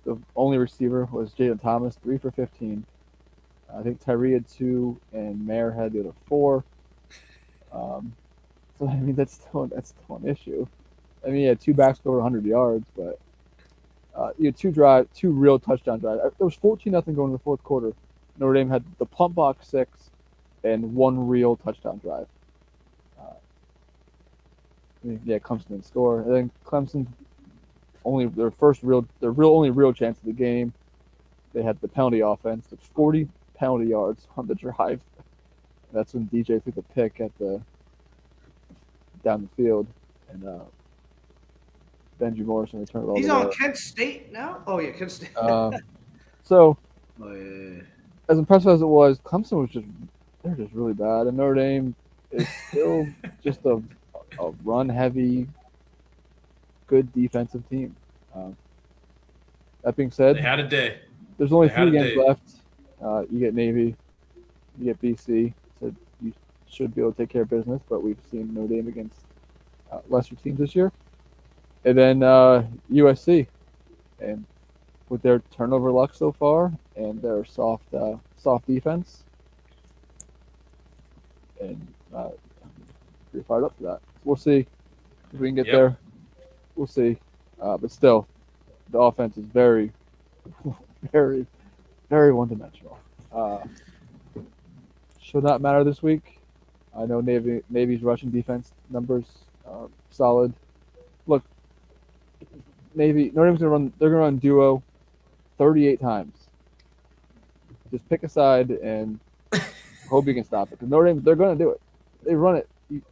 The only receiver was Jalen Thomas, 3 for 15. I think Tyree had 2, and Mayer had the other 4. So I mean, that's still an issue. I mean, he had 2 backs go over 100 yards, but you had 2 real touchdown drives. There was 14-0 going in the fourth quarter. Notre Dame had the pump block 6 and 1 real touchdown drive. Clemson didn't score. And then Clemson only their only real chance of the game. They had the penalty offense. It's 40 penalty yards on the drive. That's when DJ threw the pick down the field, and Benji Morrison returned it all. He's the on way. Kent State now. Oh yeah, Kent State. So Oh, yeah. as impressive as it was, Clemson they're just really bad, and Notre Dame is still just a run-heavy, good defensive team. That being said, They had a day. there's only they had 3 a games day. left. You get Navy, you get BC, so you should be able to take care of business, but we've seen Notre Dame against lesser teams this year. And then USC, and with their turnover luck so far and their soft defense, and pretty fired up for that. We'll see if we can get there. We'll see, but still, the offense is very, very, very one-dimensional. Should not matter this week. I know Navy's rushing defense numbers are solid. Look, Notre Dame's gonna run. They're gonna run duo 38 times. Just pick a side and hope you can stop it. Because Notre Dame, they're gonna do it. They run it. You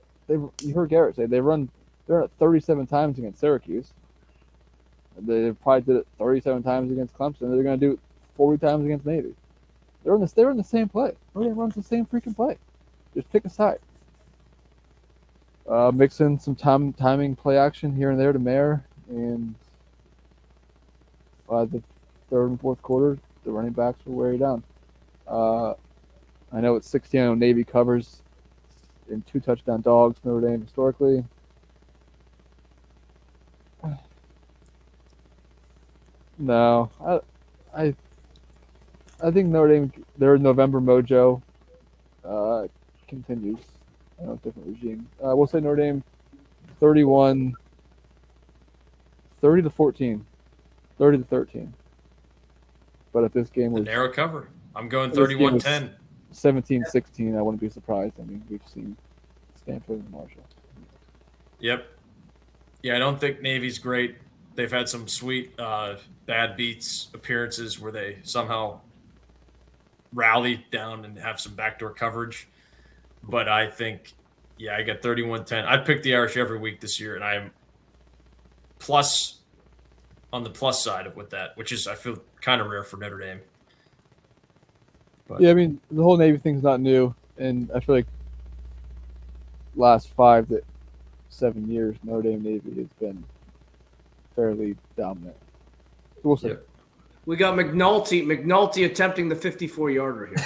heard Garrett say they're at 37 times against Syracuse. They probably did it 37 times against Clemson. They're gonna do it 40 times against Navy. They're in the same play. Notre Dame runs the same freaking play. Just pick a side. Mix in some timing play action here and there to Mayer, and by the third and fourth quarter, the running backs will wear you down. I know it's 16-0 Navy covers in 2 touchdown dogs, Notre Dame historically. No, I think Notre Dame, their November mojo continues. I know, different regime. We'll say Notre Dame 30-14, 30-13. But if this game The was narrow cover. I'm going This game was- 31-10. 17-16, I wouldn't be surprised. I mean, we've seen Stanford and Marshall. Yep. Yeah, I don't think Navy's great. They've had some sweet bad beats appearances where they somehow rally down and have some backdoor coverage. But I think, I got 31-10. I picked the Irish every week this year, and I'm on the plus side with that, which is, I feel, kind of rare for Notre Dame. But, Yeah, I mean, the whole Navy thing's not new, and I feel like last 5 to 7 years, Notre Dame Navy has been fairly dominant. We'll see. Yeah. We got McNulty attempting the 54-yarder here. the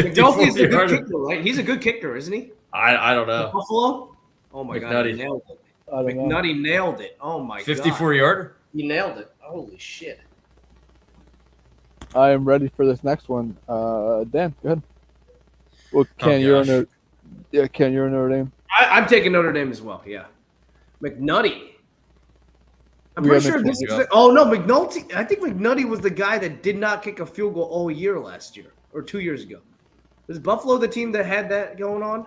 McNulty's a good 54-yarder. kicker, right? He's a good kicker, isn't he? I don't know. Buffalo? Oh my God, he McNutty. nailed it. I don't know. McNutty nailed it. Oh my God. 54-yarder? He nailed it. Holy shit. I am ready for this next one. Dan, go ahead. Well, Ken, you're on gosh. Ken, you're on Notre Dame. I'm taking Notre Dame as well, yeah. McNutty. I'm We pretty got sure this is McNulty. I think McNutty was the guy that did not kick a field goal all year last year or 2 years ago. Was Buffalo the team that had that going on?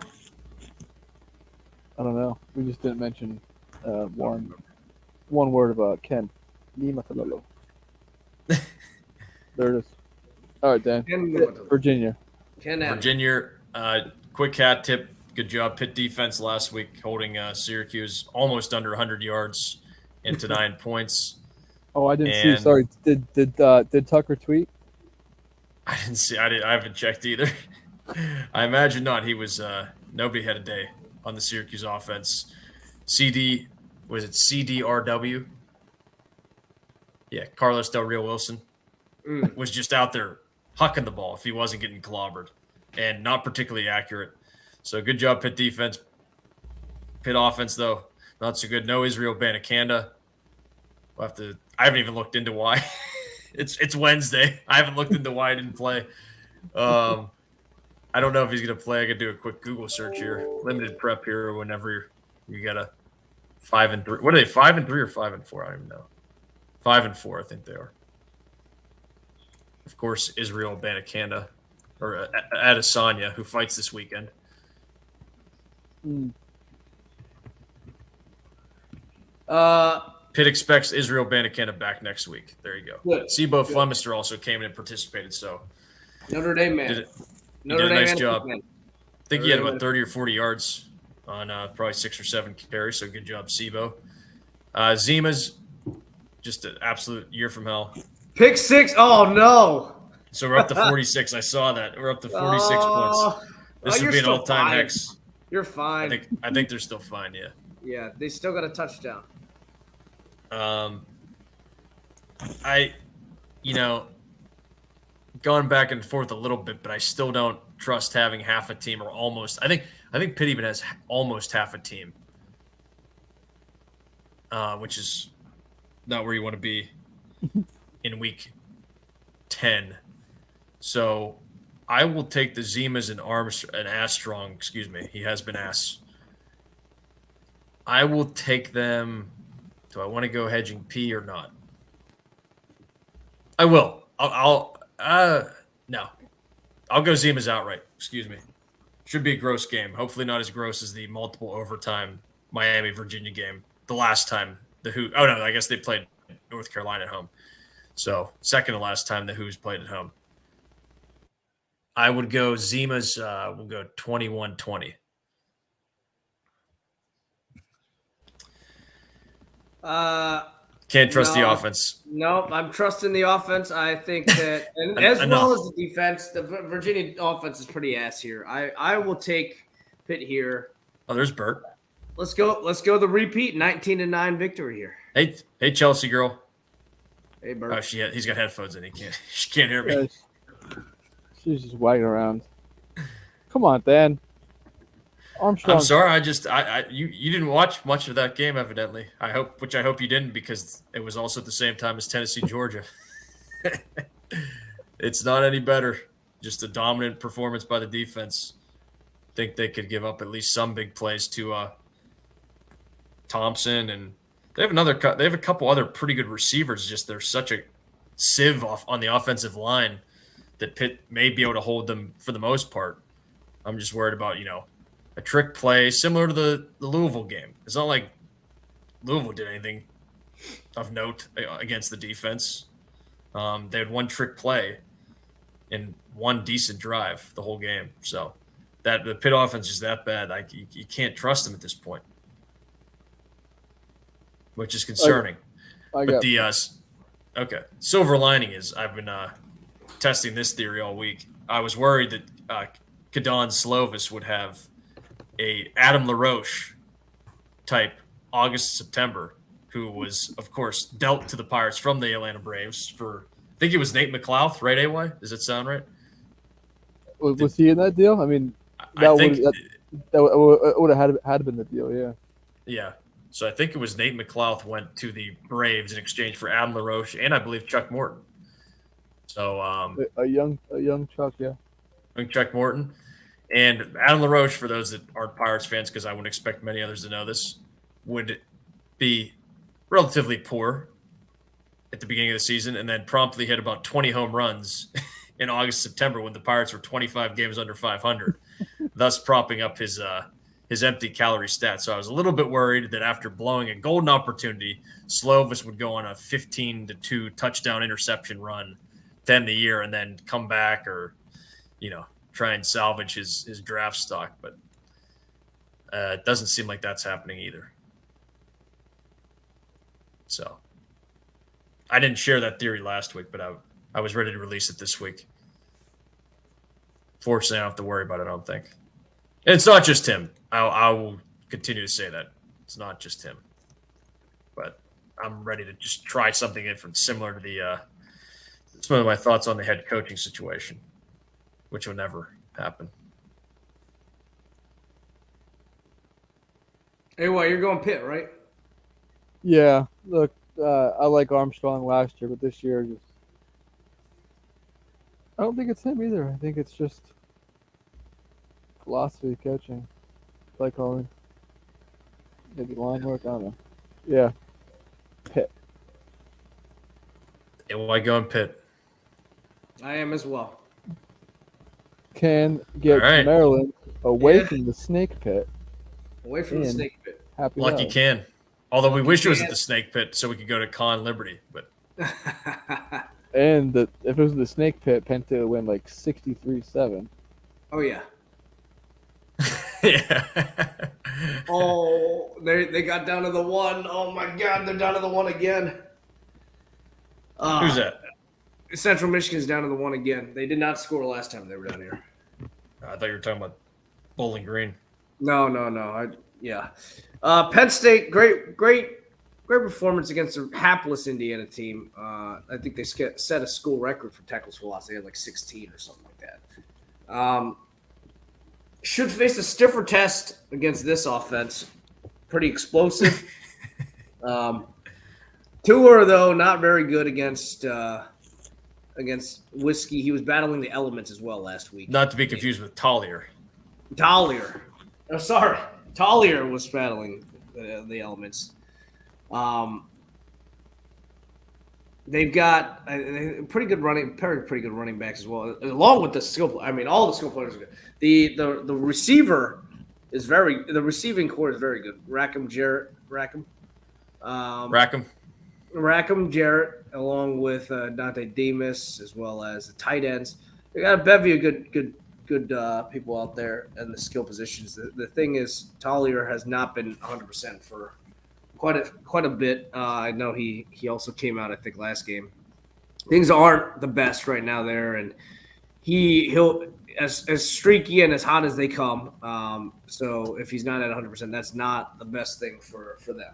I don't know. We just didn't mention one word about Ken. Niumatalolo. There it is. All right, Dan. Virginia. Ken Adams. Virginia, quick hat tip. Good job, Pitt defense last week holding Syracuse almost under 100 yards into 9 points. Oh, I didn't see. Sorry. Did Tucker tweet? I didn't see. I haven't checked either. I imagine not. He was nobody had a day on the Syracuse offense. Was it CDRW? Yeah, Carlos Del Rio Wilson was just out there hucking the ball if he wasn't getting clobbered, and not particularly accurate. So good job, Pitt defense. Pitt offense, though, not so good. No Israel Banakanda. We'll have to. I haven't even looked into why. It's Wednesday. I haven't looked into why he didn't play. I don't know if he's going to play. I could do a quick Google search here. Limited prep here. Whenever you got a 5-3. What are they? 5-3 or 5-4? I don't even know. 5-4, I think they are. Of course, Israel Banakanda or Adesanya, who fights this weekend. Pitt expects Israel Banakanda back next week. There you go. Good. Sibo Flemister also came in and participated, so Notre Dame man. did a nice job. I think he had about 30 or 40 yards on probably 6 or 7 carries, so good job, Sibo. Zima's just an absolute year from hell. Pick 6. Oh, no. So we're up to 46. I saw that. We're up to 46 points. This would be an all-time hex. You're fine. I think they're still fine, yeah. Yeah, they still got a touchdown. Going back and forth a little bit, but I still don't trust having half a team or almost. I think Pitt even has almost half a team, which is not where you want to be in week 10. So I will take the Zimas and Armstrong. Excuse me, he has been asked. I will take them. Do I want to go hedging P or not? I will. No. I'll go Zimas outright. Excuse me. Should be a gross game. Hopefully not as gross as the multiple overtime Miami-Virginia game. The last time the Who. Oh, no. I guess they played North Carolina at home. So second to last time the Who's played at home. I would go Zimas. We'll go 21-20. Can't trust the offense. No, I'm trusting the offense. I think that, and as well as the defense, the Virginia offense is pretty ass here. I will take Pitt here. Oh, there's Bert. Let's go the repeat 19-9 victory here. Hey, Chelsea girl. Hey, Bert. Oh, he's got headphones in. She can't hear me. She's just wagging around. Come on, Dan. Armstrong. I'm sorry. You didn't watch much of that game, evidently. I hope you didn't, because it was also at the same time as Tennessee, Georgia. It's not any better. Just a dominant performance by the defense. Think they could give up at least some big plays to Thompson, and they have a couple other pretty good receivers. Just they're such a sieve on the offensive line that Pitt may be able to hold them for the most part. I'm just worried about a trick play similar to the Louisville game. It's not like Louisville did anything of note against the defense. They had one trick play and one decent drive the whole game. So that the Pitt offense is that bad. You can't trust them at this point, which is concerning. Silver lining is I've been testing this theory all week. I was worried that Kadon Slovis would have a Adam LaRoche type August-September, who was, of course, dealt to the Pirates from the Atlanta Braves for, I think it was Nate McLouth, right, AY? Does that sound right? Was he in that deal? I mean, that would have had been the deal, yeah. Yeah. So I think it was Nate McLouth went to the Braves in exchange for Adam LaRoche and I believe Chuck Morton. So a young Chuck, yeah. Young Chuck Morton. And Adam LaRoche, for those that aren't Pirates fans, because I wouldn't expect many others to know this, would be relatively poor at the beginning of the season and then promptly hit about 20 home runs in August, September when the Pirates were 25 games under 500, thus propping up his his empty calorie stats. So I was a little bit worried that after blowing a golden opportunity, Slovis would go on a 15-2 touchdown interception run to end the year and then come back or, try and salvage his draft stock. But it doesn't seem like that's happening either. So I didn't share that theory last week, but I was ready to release it this week. Fortunately, I don't have to worry about it, I don't think. And it's not just him. I will continue to say that. It's not just him. But I'm ready to just try something different, similar to some of my thoughts on the head coaching situation, which will never happen. Hey, well, you're going Pitt, right? Yeah, look, I like Armstrong last year, but this year, I don't think it's him either. I think it's just philosophy, coaching, play calling, maybe line work. I don't know. Yeah, Pitt. And why go in Pitt? I am as well. Can get All right. Maryland away Yeah. from the snake pit. Away from the In. snake pit. Happy Lucky Valley. can. Although we wish it was at can. the Snake Pit so we could go to Con Liberty. But And if it was the snake pit, Penn State would win like 63-7. Oh, yeah. yeah. Oh, they got down to the one. Oh, my God, they're down to the one again. Who's that? Central Michigan's down to the one again. They did not score last time they were down here. I thought you were talking about Bowling Green. No. Penn State, great performance against a hapless Indiana team. I think they set a school record for tackles for loss. They had like 16 or something like that. Should face a stiffer test against this offense. Pretty explosive. Tua, though, not very good against Whiskey. He was battling the elements as well last week. Not to be confused with Collier. Tollier. Oh, sorry. Tollier was battling the elements. They've got a pretty good running backs as well, along with the skill. I mean, all the skill players are good. The receiving core is very good. Rackham, Jarrett, along with Dante Demas, as well as the tight ends. They got a bevy of good people out there in the skill positions. The thing is, Tollier has not been 100% for quite a bit. I know he also came out, I think, last game. Things aren't the best right now there, and he'll as streaky and as hot as they come. So if he's not at 100%, that's not the best thing for them.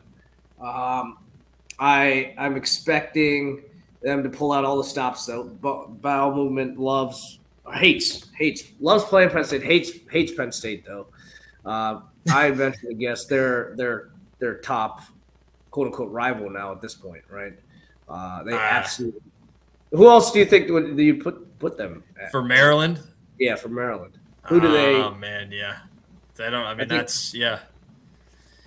I'm expecting them to pull out all the stops though. Bowel movement loves playing Penn State. Hates Penn State though. I eventually guess they're top quote unquote rival now at this point, right? They absolutely. Who else do you think do you put them at? For Maryland? Yeah, for Maryland. Who do they? Oh man, yeah. They don't. I mean, that's yeah.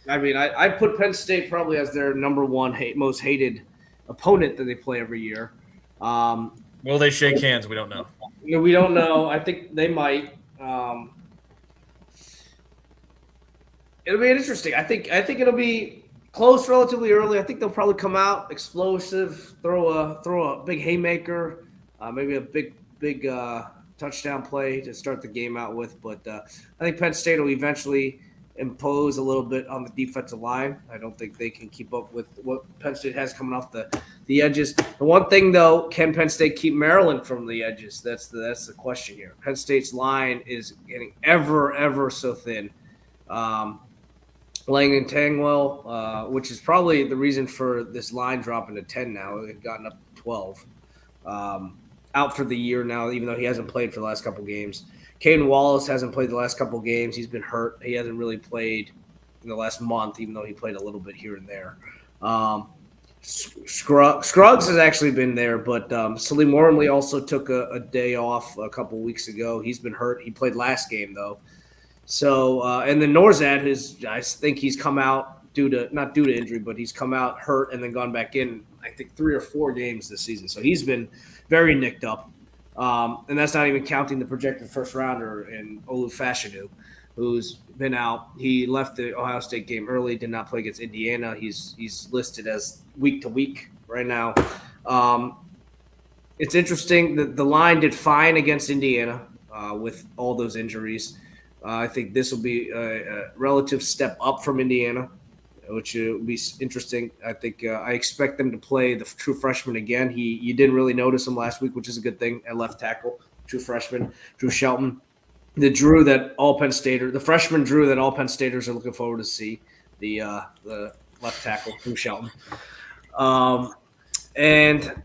I mean, I put Penn State probably as their number one most hated opponent that they play every year. Will they shake hands? We don't know. We don't know. I think they might. It'll be interesting. I think it'll be close relatively early. I think they'll probably come out explosive, throw a big haymaker, maybe a big touchdown play to start the game out with. But I think Penn State will eventually impose a little bit on the defensive line. I don't think they can keep up with what Penn State has coming off the edges. The one thing, though, can Penn State keep Maryland from the edges? That's the question here. Penn State's line is getting ever so thin. Langdon Tangwell, which is probably the reason for this line dropping to 10 now. It had gotten up to 12. Out for the year now, even though he hasn't played for the last couple games. Caden Wallace hasn't played the last couple games. He's been hurt. He hasn't really played in the last month, even though he played a little bit here and there. Scruggs has actually been there, but Salim Wormley also took a day off a couple weeks ago. He's been hurt. He played last game, though. So, and then Norzad, I think he's come out not due to injury, but he's come out hurt and then gone back in, I think, 3 or 4 games this season. So he's been very nicked up. And that's not even counting the projected first rounder in Olu Fashanu. who's been out. He left the Ohio State game early, did not play against Indiana. He's listed as week to week right now. It's interesting that the line did fine against Indiana with all those injuries. I think this will be a relative step up from Indiana, which will be interesting. I think I expect them to play the true freshman again. You didn't really notice him last week, which is a good thing at left tackle. True freshman, Drew Shelton. The Drew that all Penn Staters, the freshman Drew that all Penn Staters are looking forward to see, the left tackle, Drew Shelton. And,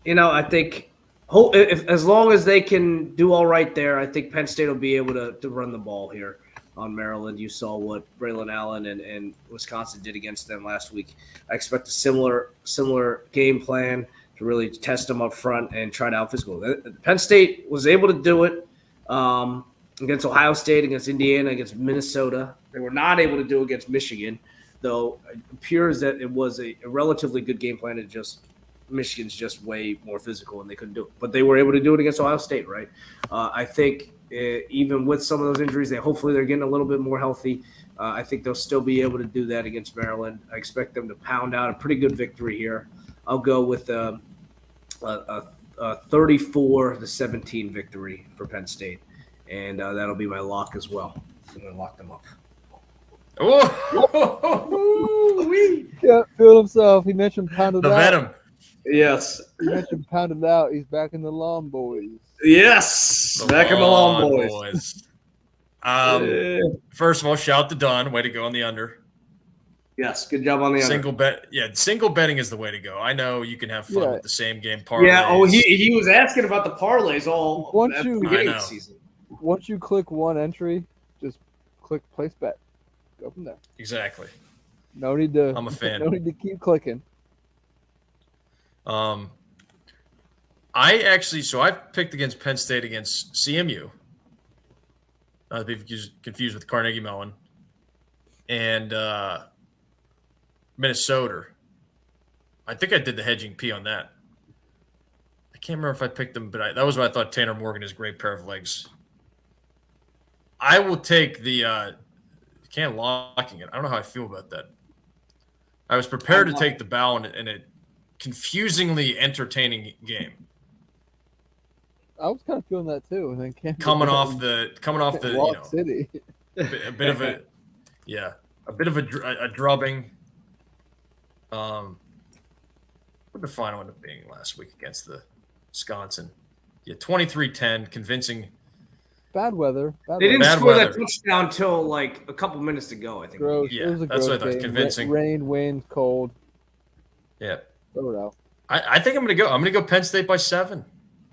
I think if as long as they can do all right there, I think Penn State will be able to run the ball here on Maryland. You saw what Braylon Allen and Wisconsin did against them last week. I expect a similar game plan to really test them up front and try to out-physical. Penn State was able to do it against Ohio State, against Indiana, against Minnesota. They were not able to do it against Michigan, though it appears that it was a relatively good game plan. It just Michigan's just way more physical and they couldn't do it. But they were able to do it against Ohio State, right? I think even with some of those injuries, hopefully they're getting a little bit more healthy. I think they'll still be able to do that against Maryland. I expect them to pound out a pretty good victory here. I'll go with a 34-17 victory for Penn State, and that'll be my lock as well. I'm going to lock them up. Oh, Yeah, feel himself. He mentioned pounded the out. venom. Yes. He mentioned pounded out. He's back in the Lawn Boys. Yes. Back in the Long Boys. First of all, shout to Don. Way to go on the under. Yes. Good job on the under. Single bet. Yeah, single betting is the way to go. I know you can have fun with the same game parlays. Yeah. Oh, he was asking about the parlays all Once at the you- beginning I of know. the season. Once you click one entry, just click place bet. Go from there. Exactly. No need to. I'm a fan. No need to keep clicking. I've picked against Penn State against CMU. Not to be confused with Carnegie Mellon and Minnesota. I think I did the hedging P on that. I can't remember if I picked them, but that was what I thought. Tanner Morgan is a great pair of legs. I will take the can't locking it. I don't know how I feel about that. I was prepared to take the bow in a confusingly entertaining game. I was kind of feeling that too, and then Coming off the Walk City. a bit of a drubbing. What did the final end up being last week against the Wisconsin? Yeah, 23-10, convincing. Bad weather. They didn't Bad score that weather. touchdown until like a couple minutes to go, I think. Gross. Yeah, It was a that's gross what I thought. game. Convincing. Rain, wind, cold. Yeah, Throw it out. I think I'm gonna go. I'm gonna go Penn State by 7.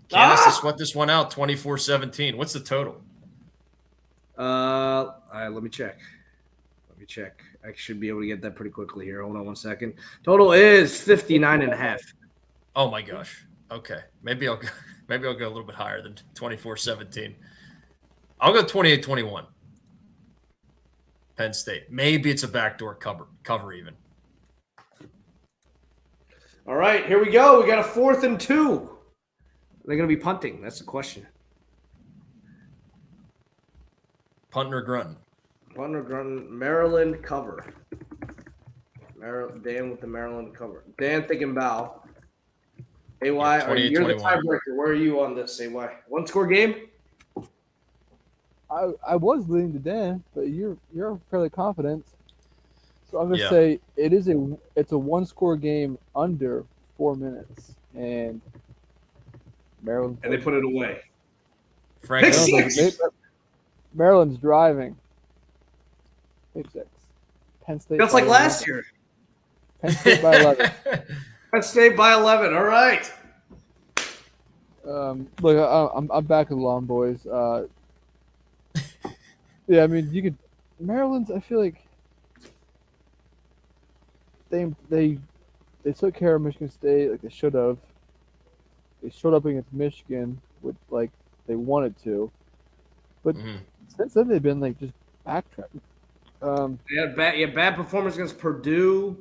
Kansas to sweat this one out, 24-17. What's the total? Let me check. I should be able to get that pretty quickly here. Hold on one second. Total is 59.5. Oh my gosh. Okay, maybe I'll go a little bit higher than 24-17. I'll go 28-21. Penn State. Maybe it's a backdoor cover even. All right, here we go. We got a 4th and 2. Are they going to be punting? That's the question. Punting or grunting? Punter Grunton, Maryland cover. Dan with the Maryland cover. Dan thinking bow. AY, Yeah, you're the 28-21. tiebreaker. Where are you on this, AY? 1-score game? I was leaning to Dan, but you're fairly confident. So I'm gonna Yeah. say it's a 1-score game under 4 minutes, and Maryland. And they put it away. Frank, Pick Maryland's, six. Maryland's driving. Pick 6. Penn State. Just by like last year. 11. Penn State by 11. Penn State by 11. All right. Look, I'm back in the Lawn Boys. Yeah, I mean, you could Maryland's. I feel like they took care of Michigan State like they should have. They showed up against Michigan with like they wanted to, but Mhm. since then they've been like just backtracking. They had bad performance against Purdue.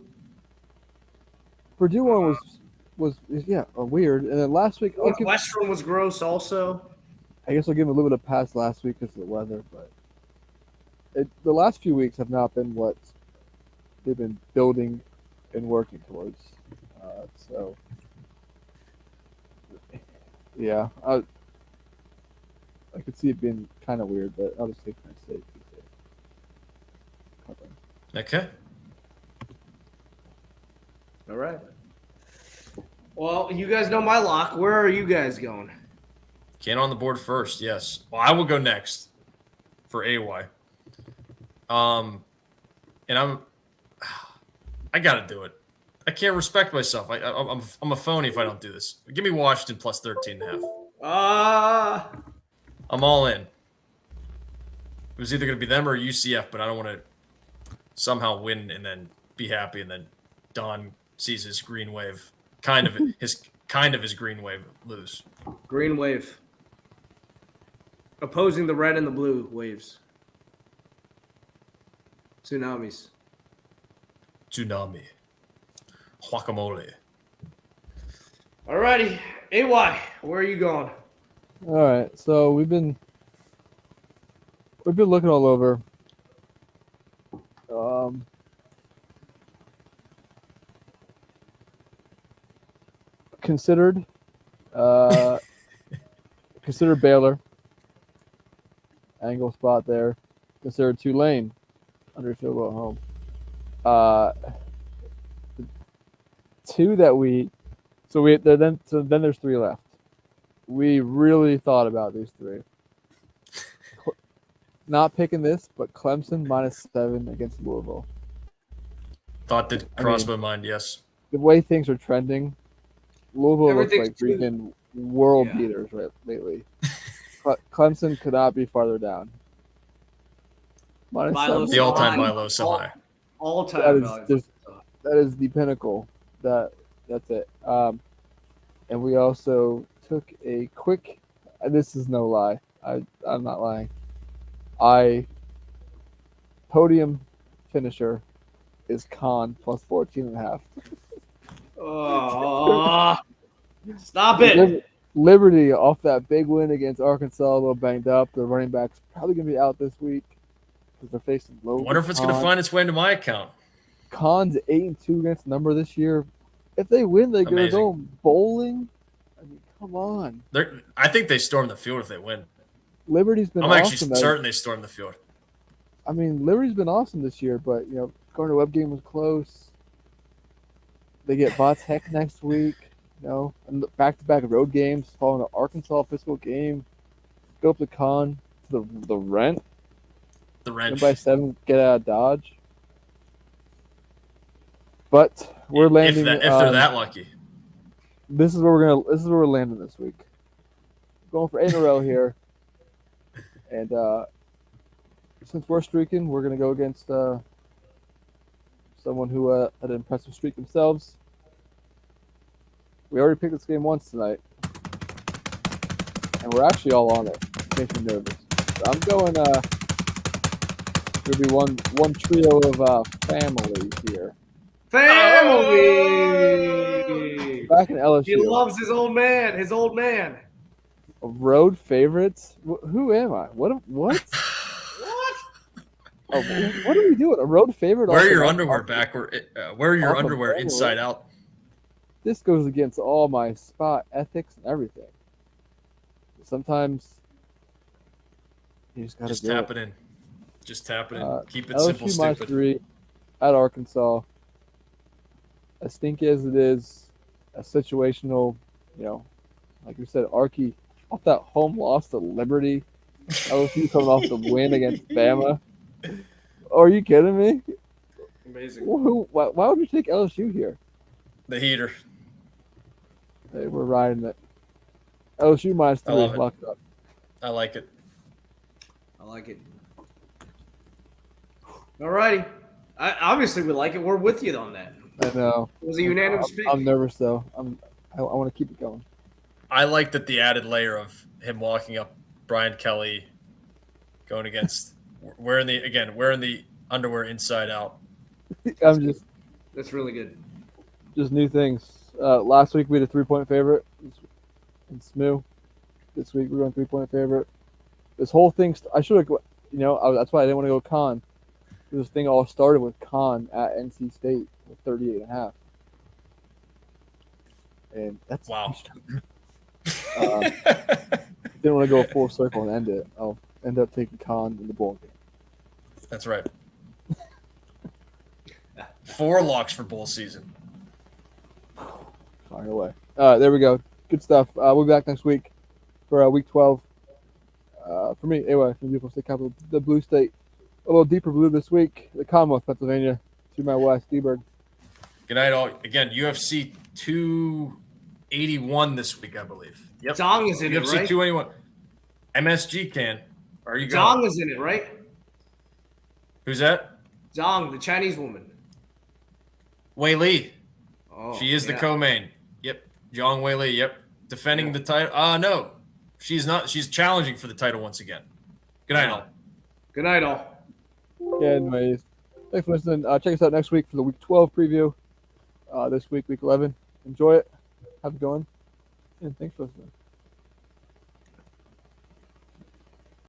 Purdue one was weird, and then last week Northwestern was gross also. I guess I'll give him a little bit of pass last week because of the weather, but the last few weeks have not been what they've been building and working towards. So, yeah, I could see it being kind of weird, but I'll just take my safety. Okay. All right. Well, you guys know my lock. Where are you guys going? Ken on the board first, yes. Well, I will go next for AY. And I gotta do it. I can't respect myself. I'm a phony if I don't do this. Give me Washington plus 13.5. I'm all in. It was either gonna be them or UCF, but I don't want to somehow win and then be happy, and then Don sees his green wave, his green wave lose. Green wave. Opposing the red and the blue waves. Tsunamis. Tsunami. Guacamole. Alrighty. AY, where are you going? All right, so we've been looking all over. Considered Baylor. Angle spot there. Considered Tulane under field goal at home. Two that then there's three left. We really thought about these three. Not picking this, but Clemson -7 against Louisville. Thought did cross my mind, yes. The way things are trending, Louisville looks Everything's like freaking world Yeah. beaters right lately. Clemson could not be farther down. Milo's The all-time high. Milo so high. All That time. is that is the pinnacle. That's it. And we also took a quick. This is no lie. I'm not lying. Podium finisher is Con plus 14.5. Oh, stop it. Liberty off that big win against Arkansas, a little banged up. The running back's probably gonna be out this week because they're facing I Logan. wonder if it's going to find its way into my account. Con's 8-2 against the number this year. If they win, they're gonna Amazing. go bowling. I mean, come on. I think they storm the field if they win. Liberty's been I'm awesome. actually certain they storm the field. I mean, Liberty's been awesome this year, but going to web game was close. They get Bots Heck next week, and back-to-back road games, following the Arkansas physical game. Go up to Con to the rent. The wrench. By 7, get out of Dodge. But we're landing. If they're that lucky. This is where we're landing this week. Going for 8 in a row here, and since we're streaking, we're gonna go against someone who had an impressive streak themselves. We already picked this game once tonight, and we're actually all on it. Makes me nervous. So I'm going. There'll be one trio of family here. Family. Back in LSU. He loves his old man. His old man. Road favorites. Who am I? What? What? Oh, what are we doing? A road favorite? Wear off your the- underwear backward. Wear your off of underwear Baylor. inside out. This goes against all my spot ethics and everything. Sometimes you just gotta Just do tap it. it in. Just tap it in. Keep it LSU simple, stupid. -3 at Arkansas. As stinky as it is, a situational, like we said, Arky off that home loss to Liberty. LSU coming off the win against Bama. Are you kidding me? Amazing. Why would you take LSU here? The heater. Hey, we're riding it. LSU -3. I love it. Locked up. I like it. I like it. All righty. Obviously, we like it. We're with you on that. I know. It was a unanimous pick. I'm nervous though. I want to keep it going. I like that the added layer of him walking up Brian Kelly, going against wearing the underwear inside out. I'm just That's really good. new things. Last week we had a 3-point favorite in SMU. This week we're going 3-point favorite. This whole thing. I should have that's why I didn't want to go Con. This thing all started with Con at NC State with 38.5. And that's Wow. Didn't want to go full circle and end it. I'll end up taking Con in the bowl game. That's right. 4 locks for bowl season. Fire away. There we go. Good stuff. We'll be back next week for week 12. For me, anyway, from the beautiful state capital, the blue state. A little deeper blue this week. The Commonwealth, Pennsylvania, to my west, D-Bird. Good night, all. Again, UFC 281 this week, I believe. Yep. Zong is in it, UFC right? 281. MSG can. Are you Zong going? is in it, right? Who's that? Zong, the Chinese woman. Wei Li. Oh, She is the yeah. co-main. Yep. Zhang Wei Li. Yep. Defending the title. No. She's not. She's challenging for the title once again. Good night, all. Good night, all. Yeah, anyways, thanks for listening. Check us out next week for the week 12 preview. This week, week 11. Enjoy it. Have a good one. And thanks for listening.